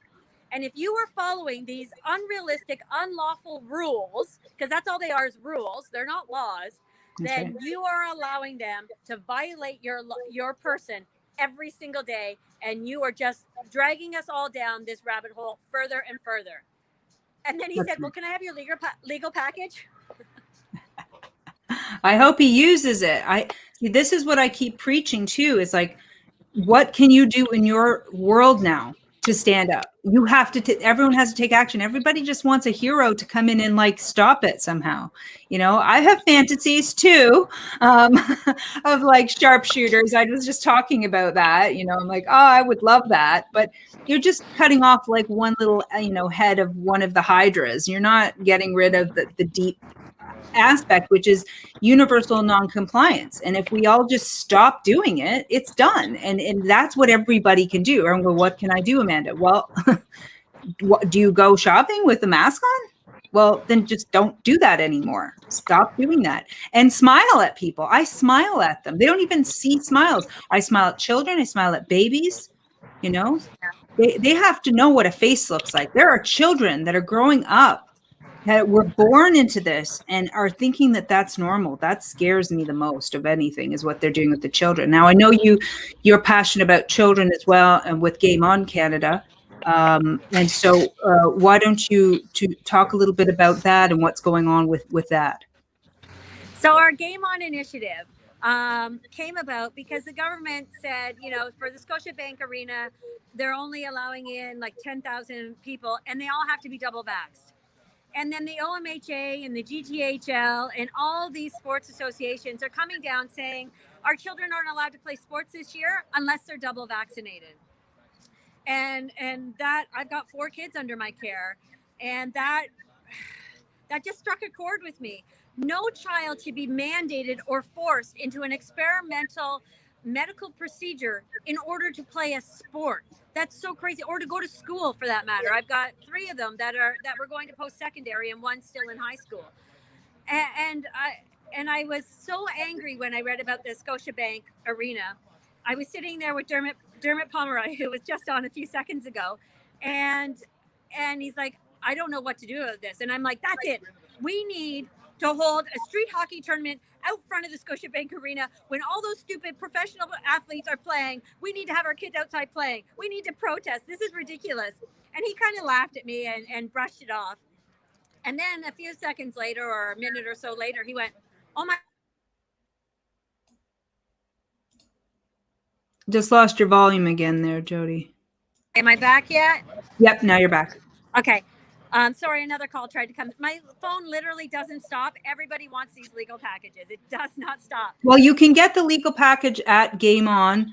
and if you are following these unrealistic, unlawful rules, because that's all they are, is rules, they're not laws, then you are allowing them to violate your person every single day, and you are just dragging us all down this rabbit hole further and further. And then he said, well, can I have your legal package? I hope he uses it. This is what I keep preaching too. Is like, what can you do in your world now to stand up? You have to, everyone has to take action. Everybody just wants a hero to come in and like stop it somehow. You know, I have fantasies too, of like sharpshooters. I was just talking about that, you know, I'm like, oh, I would love that. But you're just cutting off like one little, you know, head of one of the hydras. You're not getting rid of the deep aspect, which is universal non-compliance. And if we all just stop doing it, it's done. And that's what everybody can do. And well, what can I do, Amanda? Well, do you go shopping with a mask on? Well, then just don't do that anymore. Stop doing that. And smile at people. I smile at them. They don't even see smiles. I smile at children. I smile at babies. You know, they have to know what a face looks like. There are children that are growing up that were born into this and are thinking that that's normal. That scares me the most of anything, is what they're doing with the children. Now, I know you're passionate about children as well, and with Game On Canada. And so why don't you talk a little bit about that and what's going on with that? So our Game On initiative came about because the government said, you know, for the Scotiabank Arena, they're only allowing in like 10,000 people, and they all have to be double vaxxed. And then the OMHA and the GTHL and all these sports associations are coming down saying our children aren't allowed to play sports this year unless they're double vaccinated. And that, I've got 4 kids under my care, and that just struck a chord with me. No child should be mandated or forced into an experimental medical procedure in order to play a sport. That's so crazy. Or to go to school, for that matter. I've got 3 of them that were going to post-secondary, and one's still in high school. And I was so angry when I read about the Scotiabank Arena. I was sitting there with Dermot Pomeroy, who was just on a few seconds ago, and he's like, I don't know what to do with this. And I'm like, that's it. We need to hold a street hockey tournament out front of the Scotiabank Arena when all those stupid professional athletes are playing. We need to have our kids outside playing. We need to protest. This is ridiculous. And he kind of laughed at me and brushed it off. And then a few seconds later, or a minute or so later, he went, oh my. Just lost your volume again there, Jody. Am I back yet? Yep, now you're back. Okay. Sorry, another call tried to come. My phone literally doesn't stop. Everybody wants these legal packages. It does not stop. Well, you can get the legal package at GameOn.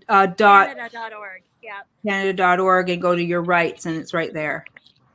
Canada.org. Yeah. Canada.org, and go to your rights, and it's right there.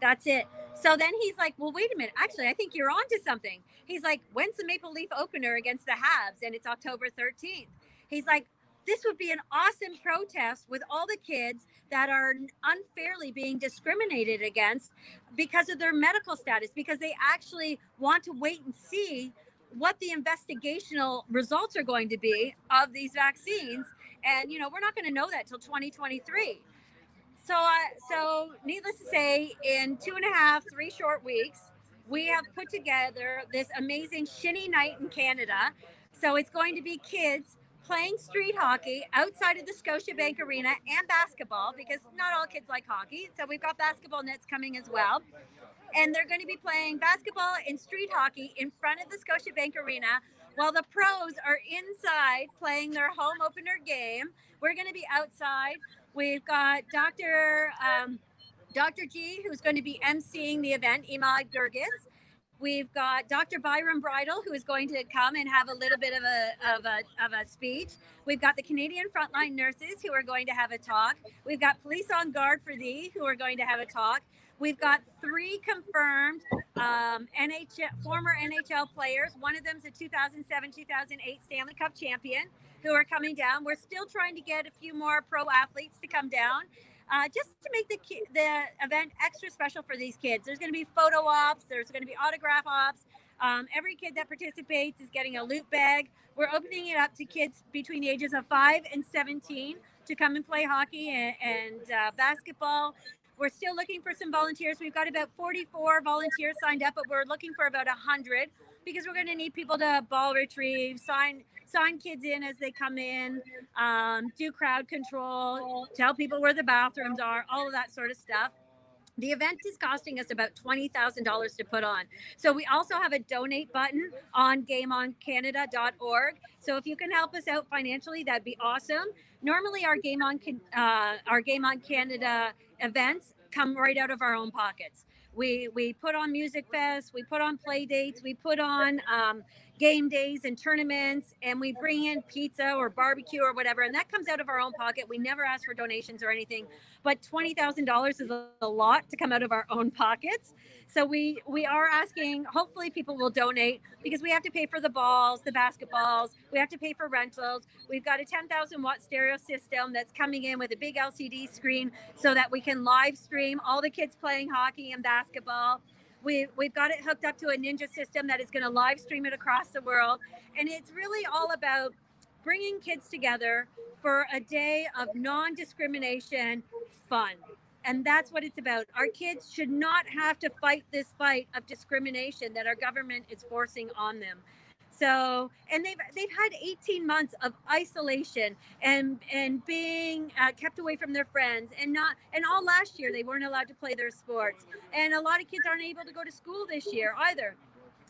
That's it. So then he's like, well, wait a minute. Actually, I think you're onto something. He's like, when's the Maple Leaf opener against the Habs? And it's October 13th. He's like, this would be an awesome protest with all the kids that are unfairly being discriminated against because of their medical status, because they actually want to wait and see what the investigational results are going to be of these vaccines. And, you know, we're not going to know that till 2023. So needless to say, in 2.5, 3 short weeks, we have put together this amazing shinny night in Canada. So it's going to be kids playing street hockey outside of the Scotiabank Arena, and basketball, because not all kids like hockey. So we've got basketball nets coming as well. And they're going to be playing basketball and street hockey in front of the Scotiabank Arena while the pros are inside playing their home opener game. We're going to be outside. We've got Dr. G, who's going to be emceeing the event, Imad Gurgis. We've got Dr. Byron Bridle, who is going to come and have a little bit of a speech. We've got the Canadian frontline nurses, who are going to have a talk. We've got Police on Guard for Thee, who are going to have a talk. We've got 3 confirmed former NHL players. One of them is a 2007-2008 Stanley Cup champion, who are coming down. We're still trying to get a few more pro athletes to come down, just to make the event extra special for these kids. There's going to be photo ops. There's going to be autograph ops. Every kid that participates is getting a loot bag. We're opening it up to kids between the ages of 5 and 17 to come and play hockey and basketball. We're still looking for some volunteers. We've got about 44 volunteers signed up, but we're looking for about 100 because we're going to need people to ball retrieve, sign kids in as they come in, do crowd control, tell people where the bathrooms are, all of that sort of stuff. The event is costing us about $20,000 to put on. So we also have a donate button on gameoncanada.org. So if you can help us out financially, that'd be awesome. Normally our Game On Canada events come right out of our own pockets. We put on music fest, we put on play dates, we put on game days and tournaments, and we bring in pizza or barbecue or whatever, and that comes out of our own pocket. We never ask for donations or anything, but $20,000 is a lot to come out of our own pockets. So we are asking, hopefully people will donate because we have to pay for the balls, the basketballs, we have to pay for rentals. We've got a 10,000 watt stereo system that's coming in with a big LCD screen so that we can live stream all the kids playing hockey and basketball. We've got it hooked up to a Ninja system that is going to live stream it across the world. And it's really all about bringing kids together for a day of non-discrimination fun. And that's what it's about. Our kids should not have to fight this fight of discrimination that our government is forcing on them. So, and they've had 18 months of isolation and being kept away from their friends, and all last year they weren't allowed to play their sports, and a lot of kids aren't able to go to school this year either.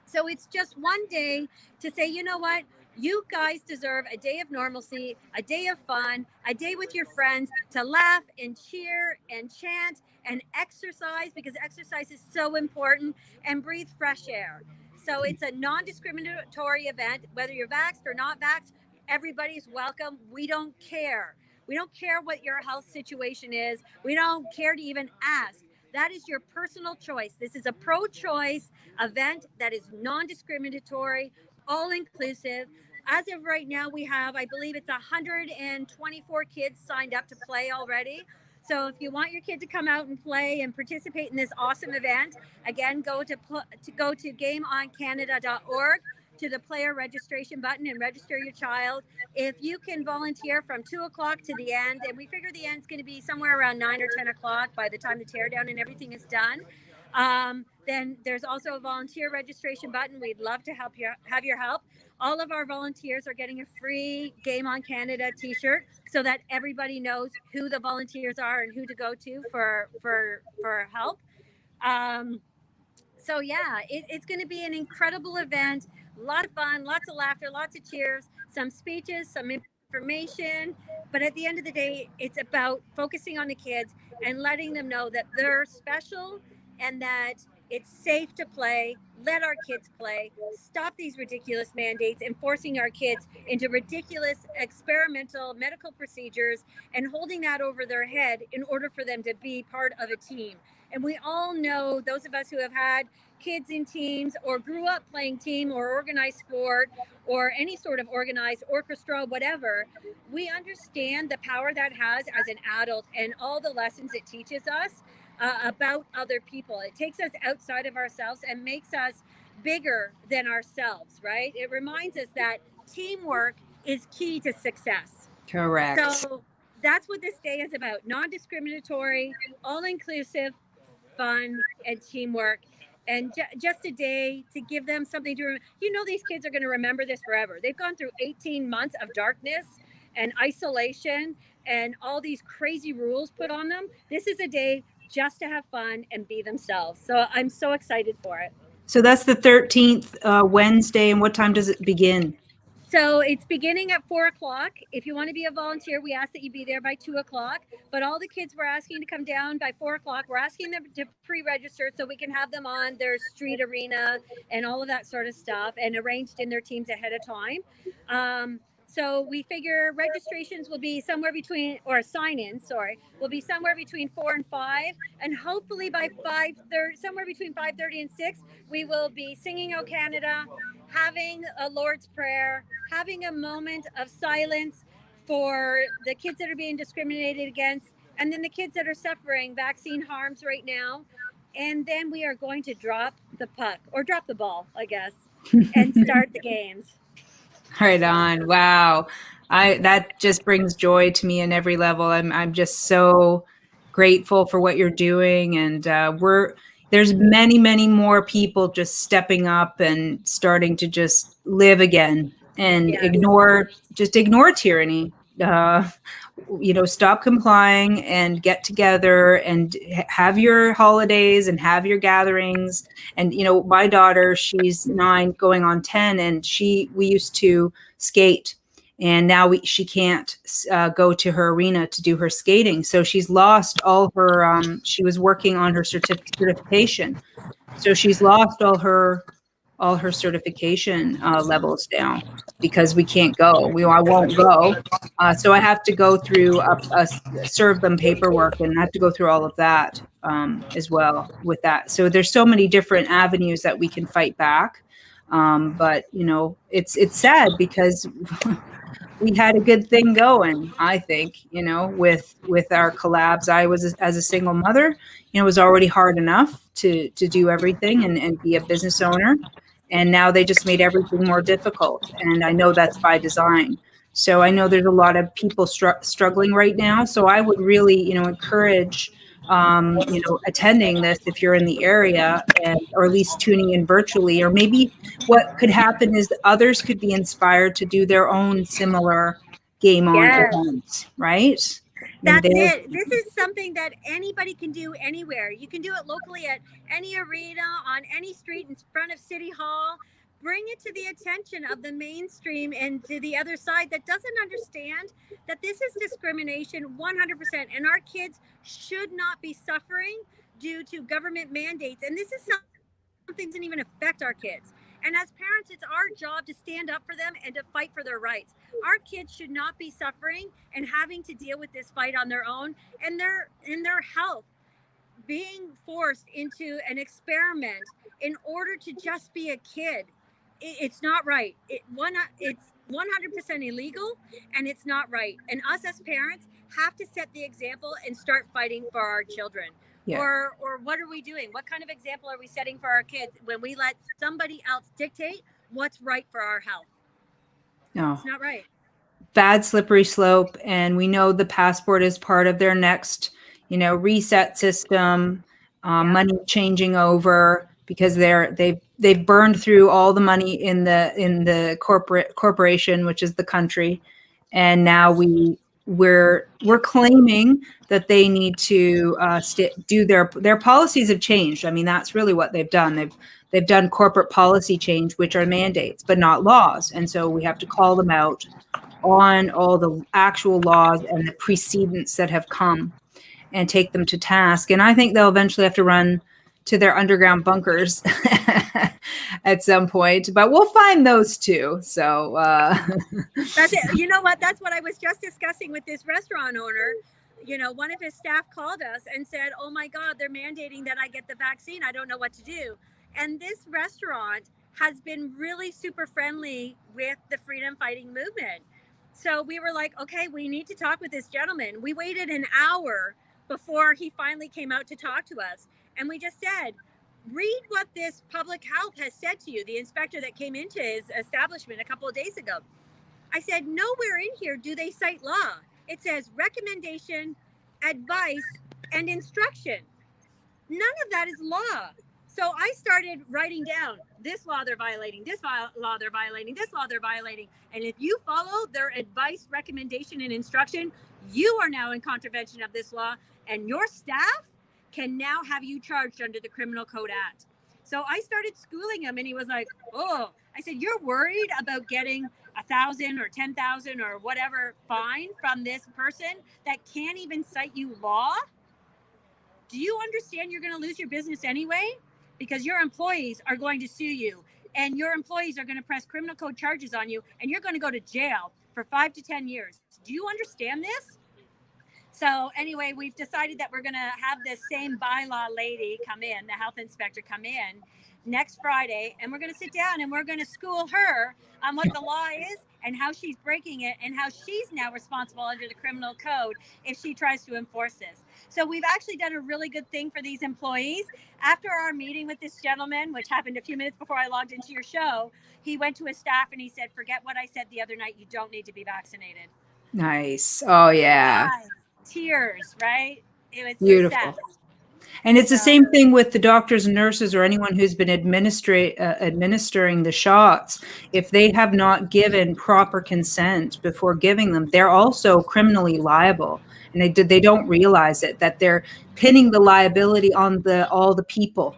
So it's just one day to say, you know what? You guys deserve a day of normalcy, a day of fun, a day with your friends to laugh and cheer and chant and exercise, because exercise is so important, and breathe fresh air. So it's a non-discriminatory event, whether you're vaxxed or not vaxxed, everybody's welcome. We don't care. We don't care what your health situation is. We don't care to even ask. That is your personal choice. This is a pro-choice event that is non-discriminatory, all inclusive. As of right now, we have, I believe it's 124 kids signed up to play already. So if you want your kid to come out and play and participate in this awesome event, again, go to gameoncanada.org, to the player registration button, and register your child. If you can volunteer from 2 o'clock to the end, and we figure the end's going to be somewhere around 9 or 10 o'clock by the time the teardown and everything is done. Then there's also a volunteer registration button. We'd love to have your help. All of our volunteers are getting a free Game On Canada t-shirt so that everybody knows who the volunteers are and who to go to for help. So yeah, it's going to be an incredible event. A lot of fun, lots of laughter, lots of cheers, some speeches, some information. But at the end of the day, it's about focusing on the kids and letting them know that they're special and that it's safe to play. Let our kids play. Stop these ridiculous mandates and forcing our kids into ridiculous experimental medical procedures and holding that over their head in order for them to be part of a team. And we all know, those of us who have had kids in teams or grew up playing team or organized sport or any sort of organized orchestra, whatever, we understand the power that has as an adult and all the lessons it teaches us about other people. It takes us outside of ourselves and makes us bigger than ourselves, right? It reminds us that teamwork is key to success. Correct. So that's what this day is about: non-discriminatory, all-inclusive fun and teamwork, and just a day to give them something to remember. You know, these kids are going to remember this forever. They've gone through 18 months of darkness and isolation and all these crazy rules put on them. This is a day just to have fun and be themselves. So I'm so excited for it. So that's the 13th, Wednesday. And what time does it begin? So it's beginning at 4 o'clock. If you want to be a volunteer, we ask that you be there by 2 o'clock. But all the kids we're asking to come down by 4 o'clock. We're asking them to pre-register so we can have them on their street arena and all of that sort of stuff and arranged in their teams ahead of time. So we figure registrations will be somewhere between, or sign-ins, sorry, will be somewhere between 4 and 5. And hopefully by 5:30, somewhere between 5:30 and 6, we will be singing O Canada, having a Lord's Prayer, having a moment of silence for the kids that are being discriminated against, and then the kids that are suffering vaccine harms right now. And then we are going to drop the puck or drop the ball, I guess, and start the games. Right on. Wow. That just brings joy to me in every level. I'm just so grateful for what you're doing, and there's many more people just stepping up and starting to just live again and Yes. ignore tyranny. Stop complying and get together and have your holidays and have your gatherings. And, my daughter, she's 9 going on 10, and we used to skate, and now she can't go to her arena to do her skating. So she's lost all her, she was working on her certification. So she's lost all her certification levels now because we can't go. I won't go. So I have to go through serve them paperwork, and I have to go through all of that as well with that. So there's so many different avenues that we can fight back. But it's sad because we had a good thing going, I think, with our collabs. I was, as a single mother, it was already hard enough to do everything and be a business owner. And now they just made everything more difficult. And I know that's by design. So I know there's a lot of people struggling right now. So I would really, encourage, attending this if you're in the area, or at least tuning in virtually. Or maybe what could happen is that others could be inspired to do their own similar game on events, right? That's it. This is something that anybody can do anywhere. You can do it locally at any arena, on any street in front of City Hall. Bring it to the attention of the mainstream and to the other side that doesn't understand that this is discrimination 100%. And our kids should not be suffering due to government mandates. And this is something that doesn't even affect our kids. And as parents, it's our job to stand up for them and to fight for their rights. Our kids should not be suffering and having to deal with this fight on their own, and their health being forced into an experiment in order to just be a kid. It's not right. It's 100% illegal, and it's not right. And us as parents have to set the example and start fighting for our children. Yeah. Or what are we doing? What kind of example are we setting for our kids when we let somebody else dictate what's right for our health? No. It's not right. Bad slippery slope. And we know the passport is part of their next, reset system, money changing over, because they've burned through all the money in the corporation, which is the country. And now we're claiming that they need to do their policies have changed. I mean, that's really what they've done. They've done corporate policy change, which are mandates, but not laws. And so we have to call them out on all the actual laws and the precedents that have come and take them to task. And I think they'll eventually have to run to their underground bunkers at some point, but we'll find those too. So that's it. You know what? That's what I was just discussing with this restaurant owner. One of his staff called us and said, "Oh my God, they're mandating that I get the vaccine. I don't know what to do." And this restaurant has been really super friendly with the freedom fighting movement. So we were like, okay, we need to talk with this gentleman. We waited an hour before he finally came out to talk to us. And we just said, read what this public health has said to you, the inspector that came into his establishment a couple of days ago. I said, nowhere in here do they cite law. It says recommendation, advice, and instruction. None of that is law. So I started writing down this law they're violating, this law they're violating, this law they're violating. And if you follow their advice, recommendation, and instruction, you are now in contravention of this law, and your staff can now have you charged under the Criminal Code Act. So I started schooling him, and he was like, oh, I said, you're worried about getting 1,000 or 10,000 or whatever fine from this person that can't even cite you law? Do you understand you're going to lose your business anyway? Because your employees are going to sue you, and your employees are going to press criminal code charges on you, and you're going to go to jail for 5 to 10 years. Do you understand this? So anyway, we've decided that we're going to have this same bylaw lady come in, the health inspector come in, next Friday, and we're going to sit down and we're going to school her on what the law is and how she's breaking it and how she's now responsible under the criminal code if she tries to enforce this. So we've actually done a really good thing for these employees. After our meeting with this gentleman, which happened a few minutes before I logged into your show, he went to his staff and he said, forget what I said the other night. You don't need to be vaccinated. Nice. Oh, yeah. Guys, tears, right? It was Beautiful. success. And it's the same thing with the doctors and nurses or anyone who's been administering the shots. If they have not given proper consent before giving them, they're also criminally liable. And they don't realize it, that they're pinning the liability on all the people.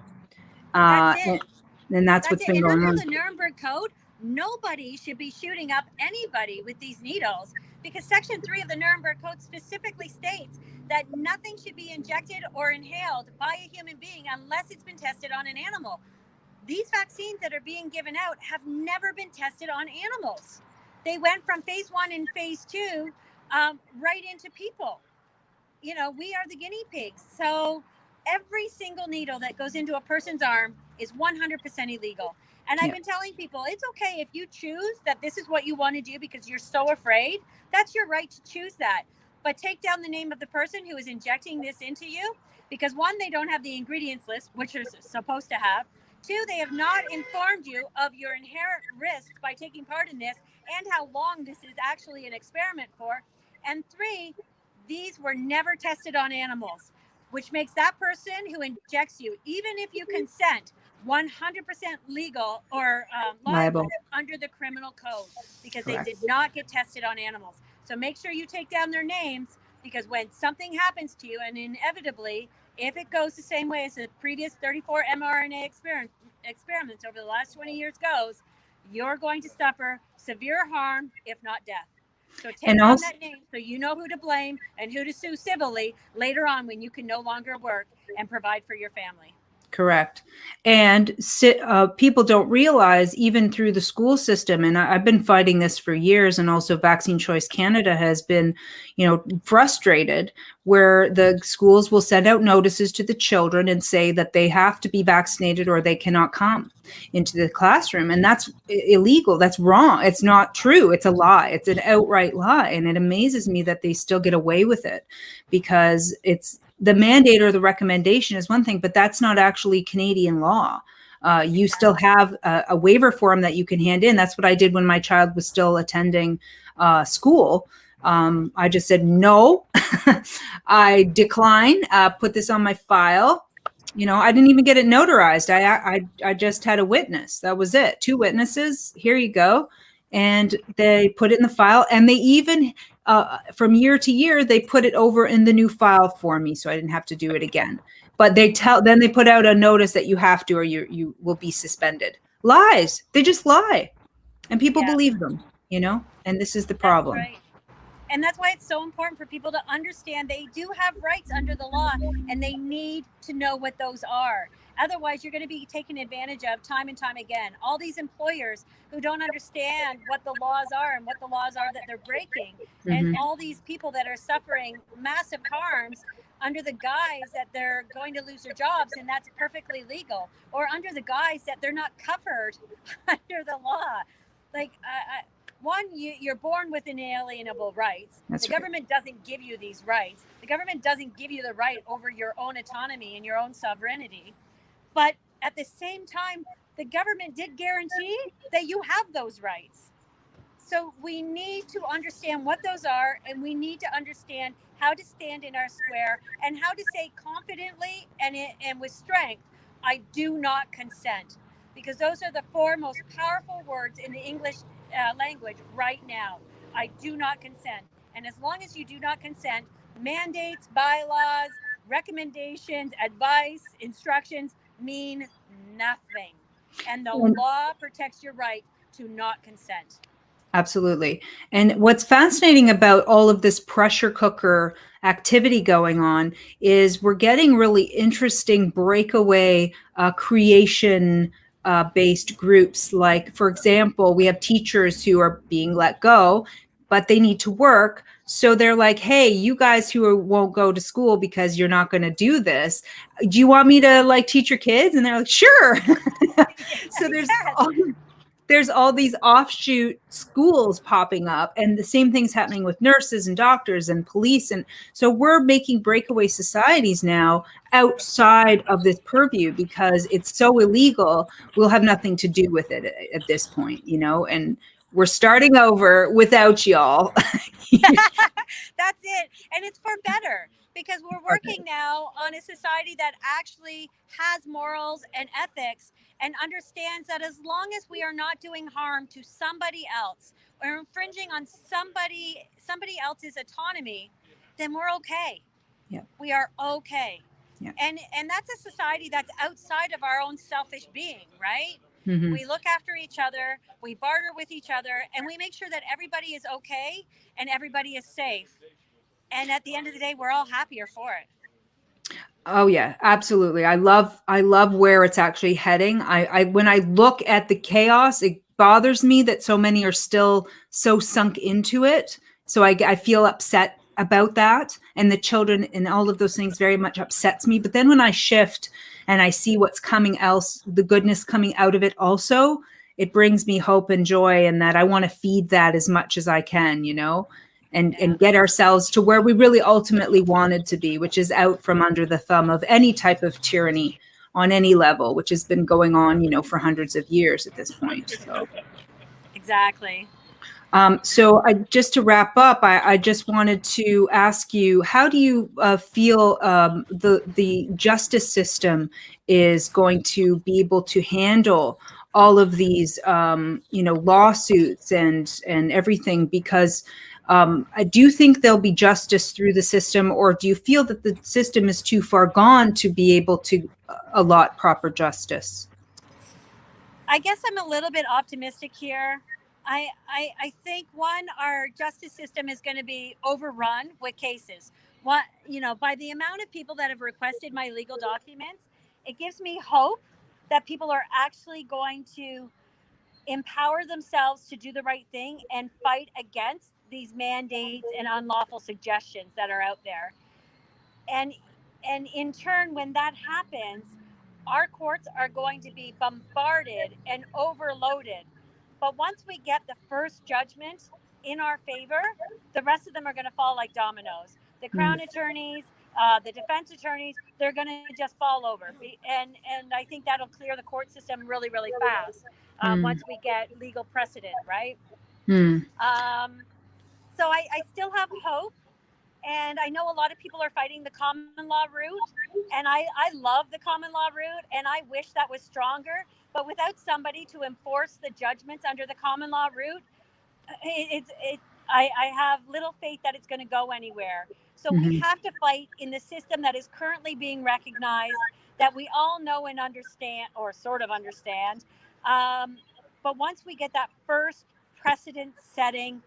That's it. And that's what's been going on. Under the Nuremberg Code, nobody should be shooting up anybody with these needles, because Section 3 of the Nuremberg Code specifically states that nothing should be injected or inhaled by a human being unless it's been tested on an animal. These vaccines that are being given out have never been tested on animals. They went from phase 1 and phase 2 right into people. You know, we are the guinea pigs. So every single needle that goes into a person's arm is 100% illegal. And I've been telling people, it's okay if you choose that this is what you want to do because you're so afraid. That's your right to choose that. But take down the name of the person who is injecting this into you, because 1, they don't have the ingredients list, which you're supposed to have. 2, they have not informed you of your inherent risk by taking part in this and how long this is actually an experiment for. And 3, these were never tested on animals, which makes that person who injects you, even if you consent, 100% legal or liable under the criminal code, because Correct. They did not get tested on animals. So make sure you take down their names, because when something happens to you, and inevitably, if it goes the same way as the previous 34 mRNA experiments over the last 20 years goes, you're going to suffer severe harm, if not death. So take down that name so you know who to blame and who to sue civilly later on when you can no longer work and provide for your family. Correct. And people don't realize, even through the school system, and I've been fighting this for years, and also Vaccine Choice Canada has been, frustrated, where the schools will send out notices to the children and say that they have to be vaccinated or they cannot come into the classroom. And that's illegal. That's wrong. It's not true. It's a lie. It's an outright lie. And it amazes me that they still get away with it, because it's the mandate or the recommendation is one thing, but that's not actually Canadian law. You still have a waiver form that you can hand in. That's what I did when my child was still attending school. I just said, no, I decline, put this on my file. I didn't even get it notarized. I just had a witness. That was it. 2 witnesses. Here you go. And they put it in the file, and they even, from year to year, they put it over in the new file for me, so I didn't have to do it again. But then they put out a notice that you have to, or you will be suspended. Lies. They just lie, and people believe them. And this is the problem. That's right. And that's why it's so important for people to understand they do have rights under the law, and they need to know what those are. Otherwise, you're going to be taken advantage of time and time again. All these employers who don't understand what the laws are and what the laws are that they're breaking, and all these people that are suffering massive harms under the guise that they're going to lose their jobs, and that's perfectly legal, or under the guise that they're not covered under the law. One, you're born with inalienable rights. The government doesn't give you these rights. The government doesn't give you the right over your own autonomy and your own sovereignty. But at the same time, the government did guarantee that you have those rights. So we need to understand what those are, and we need to understand how to stand in our square and how to say confidently and with strength, I do not consent. Because those are the 4 most powerful words in the English language right now. I do not consent. And as long as you do not consent, mandates, bylaws, recommendations, advice, instructions mean nothing. And the law protects your right to not consent. Absolutely. And what's fascinating about all of this pressure cooker activity going on is we're getting really interesting breakaway creation based groups. Like, for example, we have teachers who are being let go but they need to work. So they're like, hey, you guys who won't go to school because you're not going to do this, do you want me to like teach your kids? And they're like, sure. So there's all these offshoot schools popping up, and the same thing's happening with nurses and doctors and police. And so we're making breakaway societies now outside of this purview because it's so illegal. We'll have nothing to do with it at this point, you know, and we're starting over without y'all. That's it. And it's for better, because we're working now on a society that actually has morals and ethics and understands that as long as we are not doing harm to somebody else or infringing on somebody else's autonomy, then we're okay. Yeah. We are okay. Yeah. And that's a society that's outside of our own selfish being, right? Mm-hmm. We look after each other, we barter with each other, and we make sure that everybody is okay and everybody is safe. And at the end of the day, we're all happier for it. Oh yeah, absolutely. I love where it's actually heading. I when I look at the chaos, it bothers me that so many are still so sunk into it. So I feel upset about that, and the children and all of those things very much upsets me. But then when I shift and I see what's coming else, the goodness coming out of it also, it brings me hope and joy, and that I want to feed that as much as I can, you know. And get ourselves to where we really ultimately wanted to be, which is out from under the thumb of any type of tyranny on any level, which has been going on, you know, for hundreds of years at this point. So. Exactly. So just to wrap up, I just wanted to ask you, how do you feel the justice system is going to be able to handle all of these, you know, lawsuits and everything? Because do you think there'll be justice through the system, or do you feel that the system is too far gone to be able to allot proper justice? I guess I'm a little bit optimistic here. I think, one, our justice system is going to be overrun with cases. What, you know, by the amount of people that have requested my legal documents, it gives me hope that people are actually going to empower themselves to do the right thing and fight against these mandates and unlawful suggestions that are out there. And in turn, when that happens, our courts are going to be bombarded and overloaded. But once we get the first judgment in our favor, the rest of them are going to fall like dominoes. The Crown attorneys, the defense attorneys, they're going to just fall over. And I think that'll clear the court system really, really fast once we get legal precedent, right? So I still have hope. And I know a lot of people are fighting the common law route. And I love the common law route, and I wish that was stronger. But without somebody to enforce the judgments under the common law route, I have little faith that it's going to go anywhere. So we have to fight in the system that is currently being recognized, that we all know and understand, or sort of understand. But once we get that first precedent-setting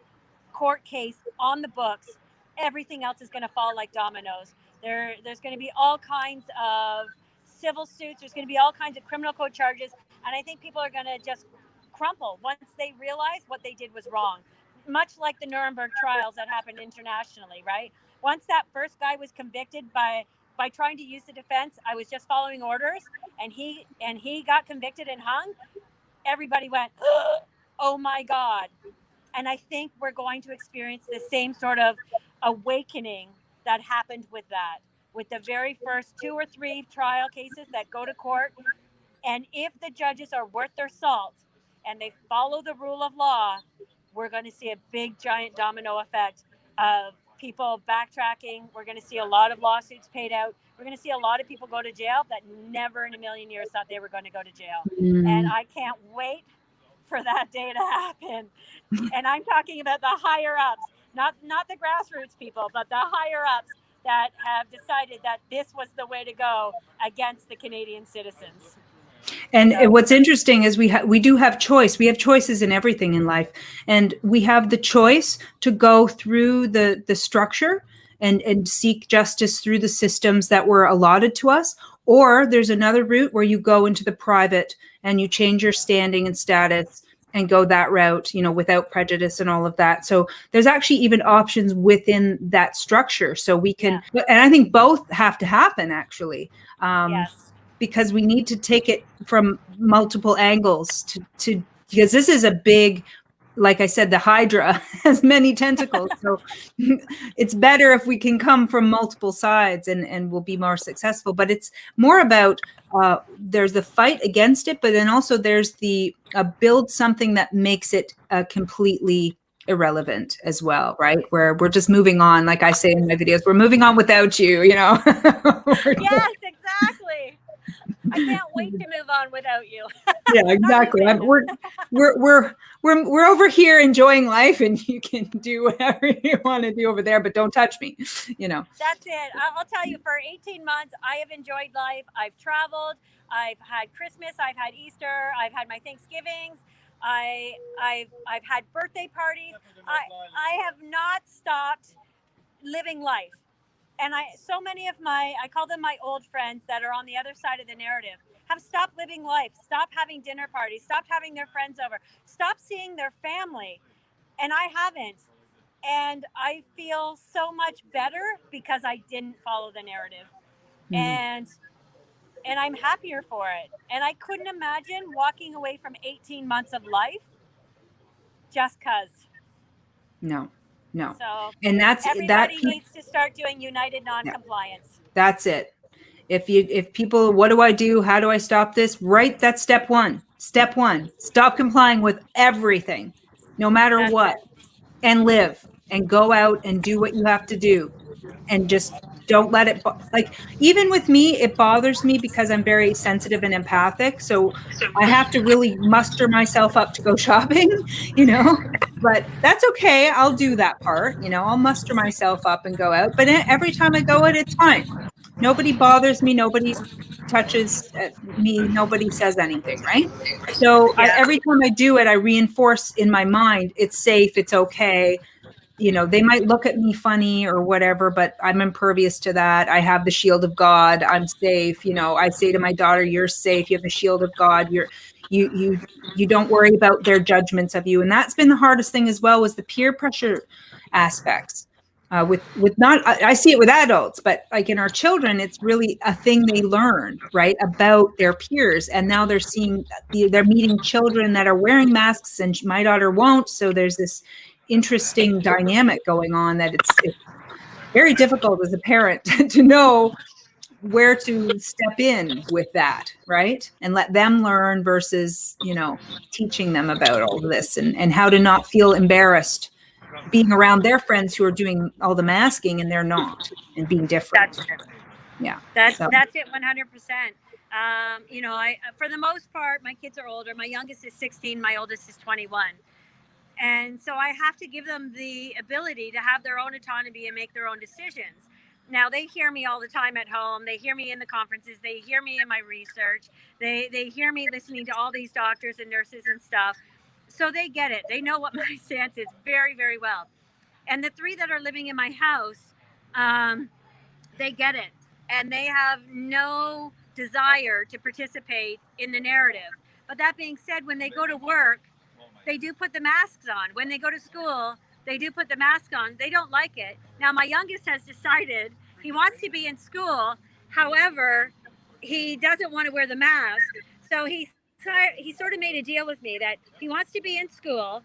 court case on the books, everything else is going to fall like dominoes. There's going to be all kinds of civil suits. There's going to be all kinds of criminal code charges. And I think people are going to just crumple once they realize what they did was wrong. Much like the Nuremberg trials that happened internationally, right? Once that first guy was convicted by trying to use the defense, I was just following orders, and he got convicted and hung, everybody went, oh my God. And I think we're going to experience the same sort of awakening that happened with that, with the very first 2 or 3 trial cases that go to court. And if the judges are worth their salt and they follow the rule of law, we're going to see a big, giant domino effect of people backtracking. We're going to see a lot of lawsuits paid out. We're going to see a lot of people go to jail that never in a million years thought they were going to go to jail. And I can't wait for that day to happen. And I'm talking about the higher ups, not the grassroots people, but the higher ups that have decided that this was the way to go against the Canadian citizens. And what's interesting is we do have choice. We have choices in everything in life, and we have the choice to go through the structure and seek justice through the systems that were allotted to us. Or there's another route where you go into the private and you change your standing and status and go that route, without prejudice and all of that. So there's actually even options within that structure. So we can, and I think both have to happen actually, Yes. because we need to take it from multiple angles to because this is a big, like I said, the Hydra has many tentacles. So it's better if we can come from multiple sides and we'll be more successful. But it's more about there's the fight against it, but then also there's the build something that makes it completely irrelevant as well, right? Where we're just moving on. Like I say in my videos, we're moving on without you, Yes, exactly. I can't wait to move on without you. Yeah, exactly. We're over here enjoying life, and you can do whatever you want to do over there, but don't touch me. That's it. I'll tell you, for 18 months, I have enjoyed life. I've traveled. I've had Christmas. I've had Easter. I've had my Thanksgivings. I've had birthday parties. I have not stopped living life. And so many of I call them my old friends that are on the other side of the narrative, have stopped living life, stopped having dinner parties, stopped having their friends over, stopped seeing their family. And I haven't. And I feel so much better because I didn't follow the narrative. And I'm happier for it. And I couldn't imagine walking away from 18 months of life just because. No. So And everybody needs to start doing united non-compliance. That's it. If people, what do I do? How do I stop this? Right. That's step one. Step one, stop complying with everything, no matter what, and live and go out and do what you have to do. And just don't let it, even with me, it bothers me because I'm very sensitive and empathic. So I have to really muster myself up to go shopping, but that's okay. I'll do that part, I'll muster myself up and go out. But every time I go out, it's fine. Nobody bothers me. Nobody touches me. Nobody says anything. Right. So every time I do it, I reinforce in my mind, it's safe. It's okay. They might look at me funny or whatever, but I'm impervious to that. I have the shield of God. I'm safe. I say to my daughter, you're safe. You have the shield of God. You don't worry about their judgments of you. And that's been the hardest thing as well, was the peer pressure aspects. I see it with adults, but like in our children, it's really a thing they learn, right, about their peers. And now they're meeting children that are wearing masks, and my daughter won't. So there's this interesting dynamic going on that it's very difficult as a parent to know where to step in with that, right? And let them learn versus, teaching them about all of this and how to not feel embarrassed being around their friends who are doing all the masking and they're not, and being different. That's it 100%. For the most part, my kids are older. My youngest is 16, my oldest is 21. And so I have to give them the ability to have their own autonomy and make their own decisions. Now, they hear me all the time at home. They hear me in the conferences. They hear me in my research. They hear me listening to all these doctors and nurses and stuff. So they get it. They know what my stance is very, very well. And the 3 that are living in my house, they get it. And they have no desire to participate in the narrative. But that being said, when they go to work, they do put the masks on. When they go to school, they do put the mask on. They don't like it. Now, my youngest has decided he wants to be in school. However, he doesn't want to wear the mask. So he sort of made a deal with me that he wants to be in school,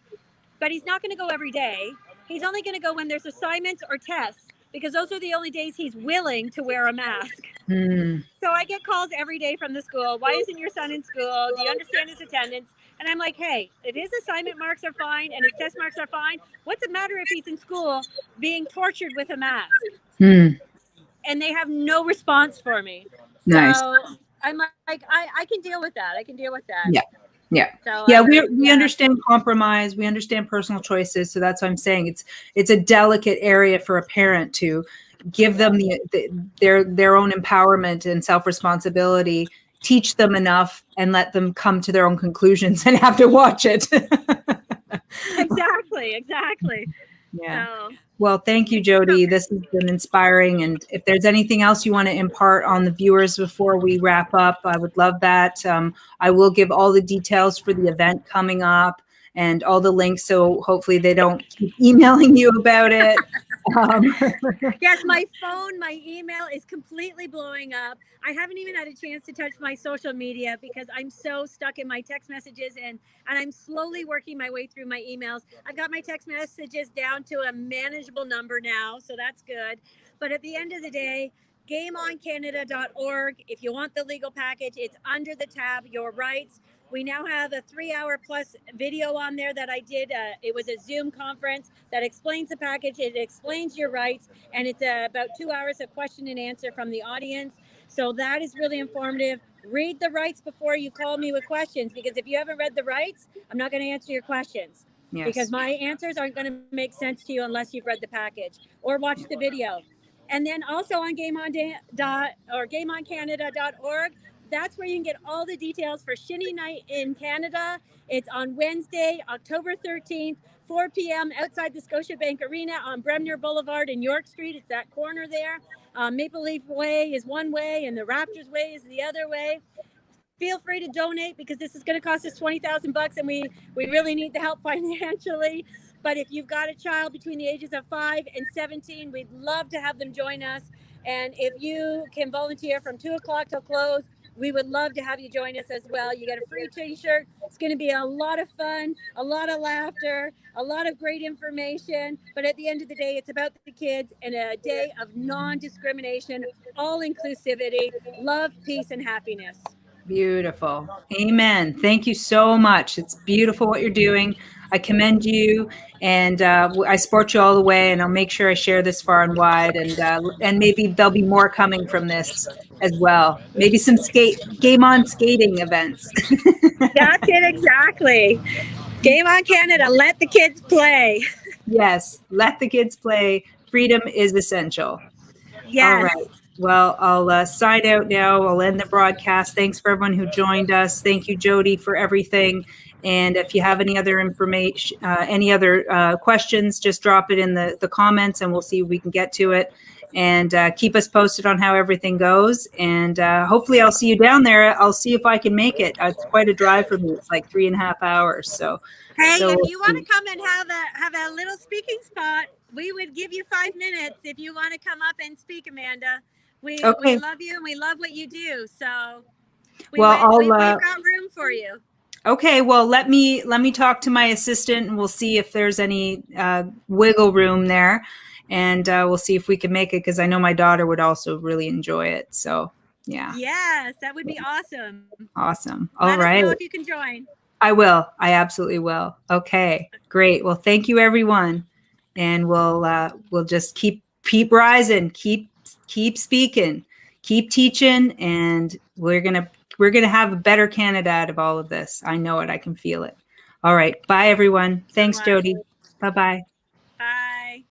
but he's not going to go every day. He's only going to go when there's assignments or tests, because those are the only days he's willing to wear a mask. So I get calls every day from the school. Why isn't your son in school? Do you understand his attendance? And I'm like, hey, if his assignment marks are fine and his test marks are fine, what's it matter if he's in school being tortured with a mask? And they have no response for me. Nice. So I'm like, I can deal with that. I can deal with that. Yeah. So, we understand compromise. We understand personal choices. So that's what I'm saying. It's a delicate area for a parent to give them their own empowerment and self-responsibility, teach them enough, and let them come to their own conclusions and have to watch it. Exactly. Yeah. So, well, thank you, Jody. This has been inspiring. And if there's anything else you want to impart on the viewers before we wrap up, I would love that. I will give all the details for the event coming up and all the links. So hopefully they don't keep emailing you about it. Yes, my phone, my email is completely blowing up. I haven't even had a chance to touch my social media because I'm so stuck in my text messages, and I'm slowly working my way through my emails. I've got my text messages down to a manageable number now, so that's good. But at the end of the day, gameoncanada.org. If you want the legal package, it's under the tab Your Rights. We now have a 3-hour plus video on there that I did. It was a Zoom conference that explains the package. It explains your rights, and it's about 2 hours of question and answer from the audience. So that is really informative. Read the rights before you call me with questions, because if you haven't read the rights, I'm not going to answer your questions. Yes. Because my answers aren't going to make sense to you unless you've read the package or watched the video. And then also on gameoncanada.org, that's where you can get all the details for Shinny Night in Canada. It's on Wednesday, October 13th, 4 p.m. outside the Scotiabank Arena on Bremner Boulevard and York Street. It's that corner there. Maple Leaf Way is one way and the Raptors Way is the other way. Feel free to donate, because this is going to cost us $20,000 and we really need the help financially. But if you've got a child between the ages of 5 and 17, we'd love to have them join us. And if you can volunteer from 2 o'clock till close, we would love to have you join us as well. You get a free t-shirt. It's going to be a lot of fun, a lot of laughter, a lot of great information. But at the end of the day, it's about the kids and a day of non-discrimination, all inclusivity, love, peace, and happiness. Beautiful. Amen. Thank you so much. It's beautiful what you're doing. I commend you, and I support you all the way, and I'll make sure I share this far and wide, and maybe there'll be more coming from this as well. Maybe some game on skating events. That's it, exactly. Game on Canada. Let the kids play. Yes, let the kids play. Freedom is essential. Yes. All right. Well, I'll sign out now. I'll end the broadcast. Thanks for everyone who joined us. Thank you, Jody, for everything. And if you have any other information, any other questions, just drop it in the comments and we'll see if we can get to it. And keep us posted on how everything goes. And hopefully I'll see you down there. I'll see if I can make it. It's quite a drive for me. It's like 3.5 hours. So, hey, if you want to come and have a little speaking spot, we would give you 5 minutes if you want to come up and speak, Amanda. We love you and we love what you do. So we've got room for you. Okay, well, let me talk to my assistant and we'll see if there's any wiggle room there, and we'll see if we can make it, because I know my daughter would also really enjoy it. So yeah. Yes, that would be awesome. Awesome. Let All right. us know if you can join. I will. I absolutely will. Okay, great. Well, thank you, everyone, and we'll just keep rising, keep speaking, keep teaching, and we're gonna have a better Canada out of all of this. I know it. I can feel it. All right. Bye, everyone. Thanks, Jody. Bye-bye.